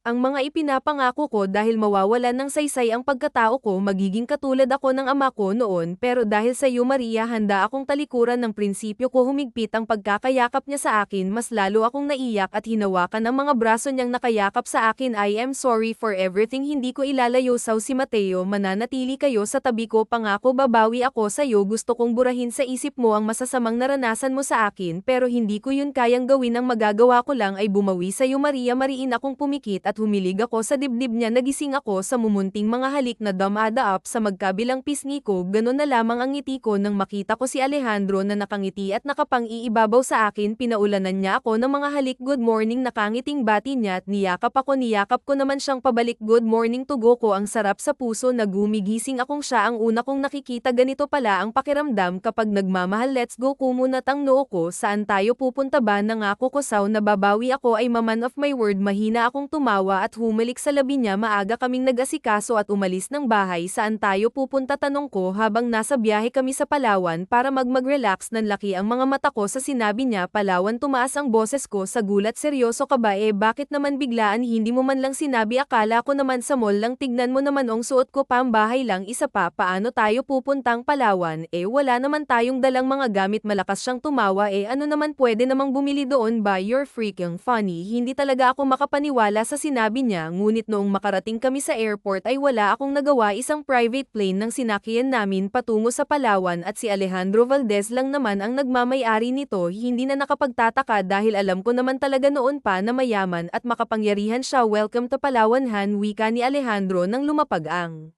ang mga ipinapangako ko dahil mawawalan ng saysay ang pagkatao ko. Magiging katulad ako ng ama ko noon, pero dahil sa iyo, Maria, handa akong talikuran ng prinsipyo ko. Humigpit ang pagkakayakap niya sa akin. Mas lalo akong naiyak at hinawakan ang mga braso niyang nakayakap sa akin. I am sorry for everything. Hindi ko ilalayo saw si Mateo. Mananatili kayo sa tabi ko. Pangako, babawi ako sa iyo. Gusto kong burahin sa isip mo ang masasamang naranasan mo sa akin, pero hindi ko yun kayang gawin. Ang magagawa ko lang ay bumawi sa iyo, Maria. Mariin akong pumikit at humilig ako sa dibdib niya. Nagising ako sa mumunting mga halik na dumadaap sa magkabilang pisngi ko. Ganon na lamang ang ngiti ko nang makita ko si Alejandro na nakangiti at nakapang-iibabaw sa akin. Pinaulanan niya ako ng mga halik. Good morning, nakangiting bati niya at niyakap ako. Niyakap ko naman siyang pabalik. Good morning, tugo ko. Ang sarap sa puso na gumigising akong siya ang una kong nakikita. Ganito pala ang pakiramdam kapag nagmamahal. Let's go, kumunat ang noo ko. Saan tayo pupunta ba? Nangako ko saw na babawi ako. Ay man of my word. Mahina akong tumawa at humalik sa labi niya. Maaga kaming nag-asikaso at umalis ng bahay. Saan tayo pupunta? Tanong ko habang nasa biyahe kami sa Palawan para mag-relax. Nanlaki ang mga mata ko sa sinabi niya Palawan. Tumaas ang boses ko sa gulat. Seryoso ka ba? Bakit naman biglaan? Hindi mo man lang sinabi. Akala ko naman sa mall lang. Tignan mo naman ang suot ko, pambahay lang. Isa pa, paano tayo pupuntang Palawan? Wala naman tayong dalang mga gamit. Malakas siyang tumawa. Ano naman, pwede namang bumili doon ba? You're freaking funny. Hindi talaga ako makapaniwala sa sinabi niya ngunit noong makarating kami sa airport ay wala akong nagawa isang private plane ng sinakyan namin patungo sa Palawan at si Alejandro Valdez lang naman ang nagmamay-ari nito hindi na nakapagtataka dahil alam ko naman talaga noon pa na mayaman at makapangyarihan siya welcome to Palawan Han wika ni Alejandro nang lumapag ang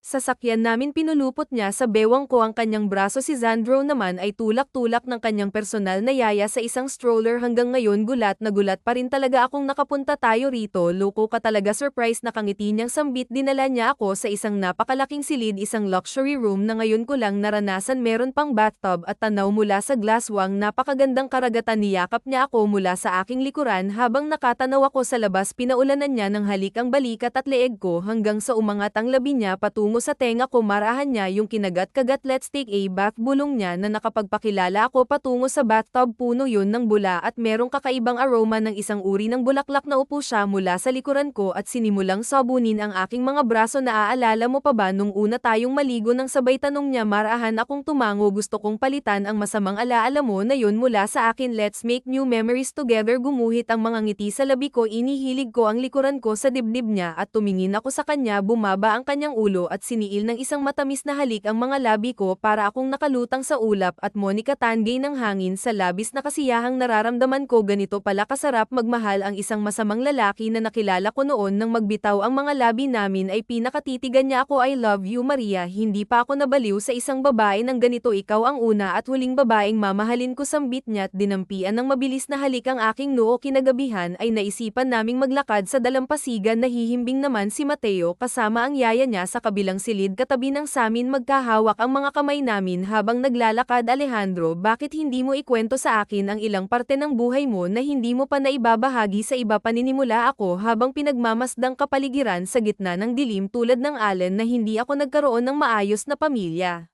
sasakyan namin pinulupot niya sa bewang ko ang kanyang braso si Zandro naman ay tulak-tulak ng kanyang personal na yaya sa isang stroller hanggang ngayon gulat na gulat pa rin talaga akong nakapunta tayo rito loko ka talaga surprise na kangiti niyang sambit dinala niya ako sa isang napakalaking silid isang luxury room na ngayon ko lang naranasan meron pang bathtub at tanaw mula sa glasswang napakagandang karagatan niyakap niya ako mula sa aking likuran habang nakatanaw ako sa labas pinaulanan niya ng halik ang balikat at leeg ko hanggang sa umangat ang labi niya patungo sa tenga ko marahan niya yung kinagat-kagat let's take a bath bulong niya na nakapagpakilala ako patungo sa bathtub puno yun ng bula at merong kakaibang aroma ng isang uri ng bulaklak na upo siya mula sa likuran ko at sinimulang sabunin ang aking mga braso na aalala mo pa ba nung una tayong maligo ng sabay tanong niya marahan akong tumango gusto kong palitan ang masamang alaala mo na yun mula sa akin let's make new memories together gumuhit ang mga ngiti sa labi ko inihilig ko ang likuran ko sa dibdib niya at tumingin ako sa kanya bumaba ang kanyang ulo at siniil ng isang matamis na halik ang mga labi ko para akong nakalutang sa ulap at Monica Tangay ng hangin sa labis na kasiyahang nararamdaman ko ganito pala kasarap magmahal ang isang masamang lalaki na nakilala ko noon nang magbitaw ang mga labi namin ay pinakatitigan niya ako I love you Maria hindi pa ako nabaliw sa isang babae ng ganito ikaw ang una at huling babaeng mamahalin ko sambit niya at dinampian ng mabilis na halik ang aking noo kinagabihan ay naisipan naming maglakad sa dalampasigan nahihimbing naman si Mateo kasama ang yaya niya sa kabilang silid katabi ng samin magkahawak ang mga kamay namin habang naglalakad Alejandro bakit hindi mo ikwento sa akin ang ilang parte ng buhay mo na hindi mo pa naibabahagi sa iba paninimula ako habang pinagmamasdang kapaligiran sa gitna ng dilim tulad ng Allen na hindi ako nagkaroon ng maayos na pamilya.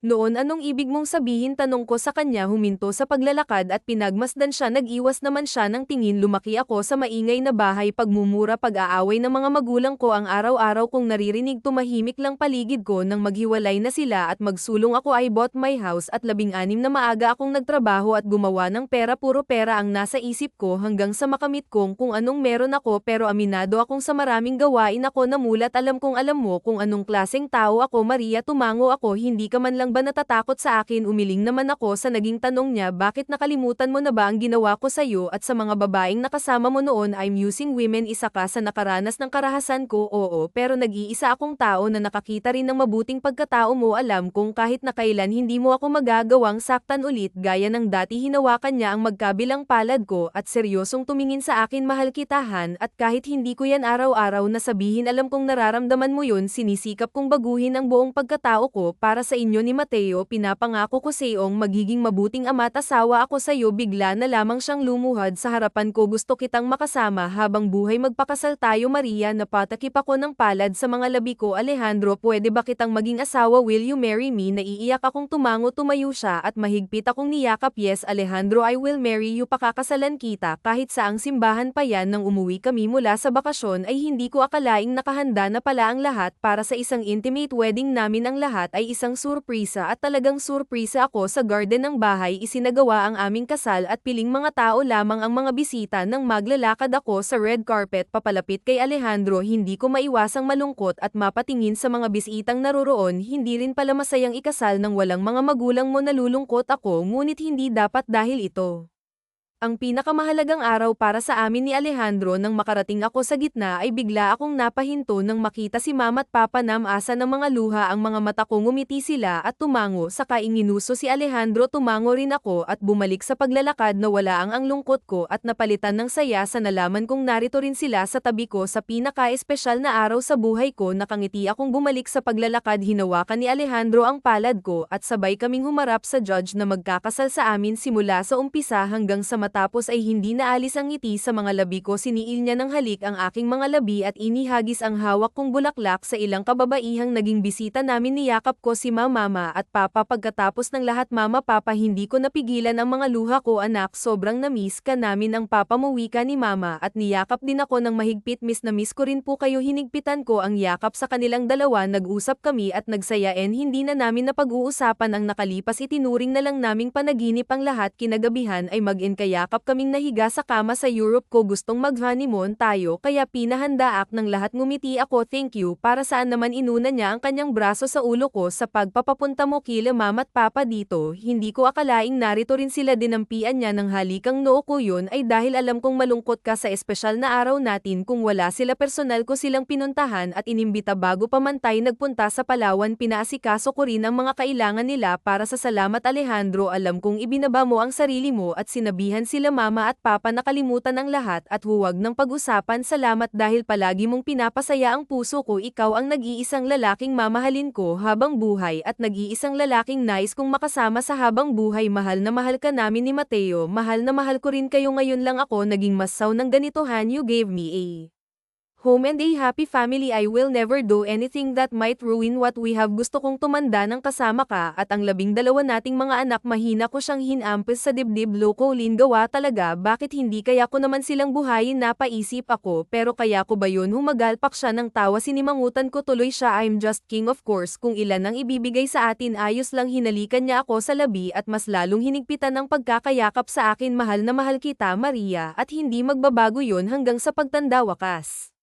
Noon anong ibig mong sabihin tanong ko sa kanya huminto sa paglalakad at pinagmasdan siya nag-iwas naman siya ng tingin lumaki ako sa maingay na bahay pagmumura pag-aaway ng mga magulang ko ang araw-araw kong naririnig tumahimik lang paligid ko nang maghiwalay na sila at magsulong ako I bought my house at 16 na maaga akong nagtrabaho at gumawa ng pera puro pera ang nasa isip ko hanggang sa makamit kong kung anong meron ako pero aminado akong sa maraming gawain ako namulat alam kong alam mo kung anong klaseng tao ako Maria tumango ako hindi ka man lang ba natatakot sa akin umiling naman ako sa naging tanong niya bakit nakalimutan mo na ba ang ginawa ko sa iyo at sa mga babaeng nakasama mo noon I'm using women isa ka sa nakaranas ng karahasan ko oo pero nag-iisa akong tao na nakakita rin ng mabuting pagkatao mo alam kong kahit na kailan hindi mo ako magagawang saktan ulit gaya ng dati hinawakan niya ang magkabilang palad ko at seryosong tumingin sa akin mahal kitahan at kahit hindi ko yan araw-araw na sabihin alam kong nararamdaman mo yun sinisikap kong baguhin ang buong pagkatao ko para sa inyo ni Mateo pinapangako ko sa iyong magiging mabuting ama at asawa ako sa iyo bigla na lamang siyang lumuhad sa harapan ko gusto kitang makasama habang buhay magpakasal tayo Maria napatakip ako ng palad sa mga labi ko Alejandro pwede ba kitang maging asawa will you marry me naiiyak akong tumango tumayo siya at mahigpit akong niyakap yes Alejandro I will marry you pakakasalan kita kahit saang simbahan pa yan nang umuwi kami mula sa bakasyon ay hindi ko akalaing nakahanda na pala ang lahat para sa isang intimate wedding namin ang lahat ay isang surprise at talagang surpresa ako sa garden ng bahay isinagawa ang aming kasal at piling mga tao lamang ang mga bisita nang maglalakad ako sa red carpet papalapit kay Alejandro hindi ko maiwasang malungkot at mapatingin sa mga bisitang naroroon hindi rin pala masayang ikasal ng walang mga magulang mo nalulungkot ako ngunit hindi dapat dahil ito ang pinakamahalagang araw para sa amin ni Alejandro nang makarating ako sa gitna ay bigla akong napahinto nang makita si mama at papa namasa ng mga luha ang mga mata ko ngumiti sila at tumango saka inginuso si Alejandro tumango rin ako at bumalik sa paglalakad na wala ang lungkot ko at napalitan ng saya sa nalaman kong narito rin sila sa tabi ko sa pinaka-espesyal na araw sa buhay ko nakangiti akong bumalik sa paglalakad hinawakan ni Alejandro ang palad ko at sabay kaming humarap sa judge na magkakasal sa amin simula sa umpisa hanggang sa matapos ay hindi naalis ang ngiti sa mga labi ko siniil niya ng halik ang aking mga labi at inihagis ang hawak kong bulaklak sa ilang kababaihang naging bisita namin niyakap ko si mama at papa pagkatapos ng lahat mama papa hindi ko napigilan ang mga luha ko anak sobrang na-miss ka namin ang papa mo wika ni mama at niyakap din ako ng mahigpit miss na miss ko rin po kayo hinigpitan ko ang yakap sa kanilang dalawa nag-usap kami at nagsaya hindi na namin napag-uusapan ang nakalipas itinuring na lang naming panaginip ang lahat kinagabihan ay mag-enkaya magkayakap kaming nahiga sa kama sa Europe ko gustong mag-honeymoon tayo kaya pinahandaak ng lahat ngumiti ako thank you para saan naman inuna niya ang kanyang braso sa ulo ko sa pagpapapunta mo kila mama't papa dito hindi ko akalaing narito rin sila dinampian niya ng halikang noo ko yun ay dahil alam kong malungkot ka sa espesyal na araw natin kung wala sila personal ko silang pinuntahan at inimbita bago pa man tayo nagpunta sa Palawan pinaasikaso ko rin ang mga kailangan nila para sa salamat Alejandro alam kong ibinaba mo ang sarili mo at sinabihan sila mama at papa na kalimutan ang lahat at huwag ng pag-usapan salamat dahil palagi mong pinapasaya ang puso ko ikaw ang nag-iisang lalaking mamahalin ko habang buhay at nag-iisang lalaking nais kong makasama sa habang buhay mahal na mahal ka namin ni Mateo mahal na mahal ko rin kayo ngayon lang ako naging masaw ng ganitohan you gave me a home and a happy family I will never do anything that might ruin what we have gusto kong tumanda ng kasama ka at ang 12 nating mga anak mahina ko siyang hinampes sa dibdib loko Lin gawa talaga bakit hindi kaya ko naman silang buhayin napaisip ako pero kaya ko ba yun humagalpak siya ng tawa sinimangutan ko tuloy siya I'm just king of course kung ilan ang ibibigay sa atin ayos lang hinalikan niya ako sa labi at mas lalong hinigpitan ng pagkakayakap sa akin mahal na mahal kita Maria at hindi magbabago yun hanggang sa pagtanda wakas.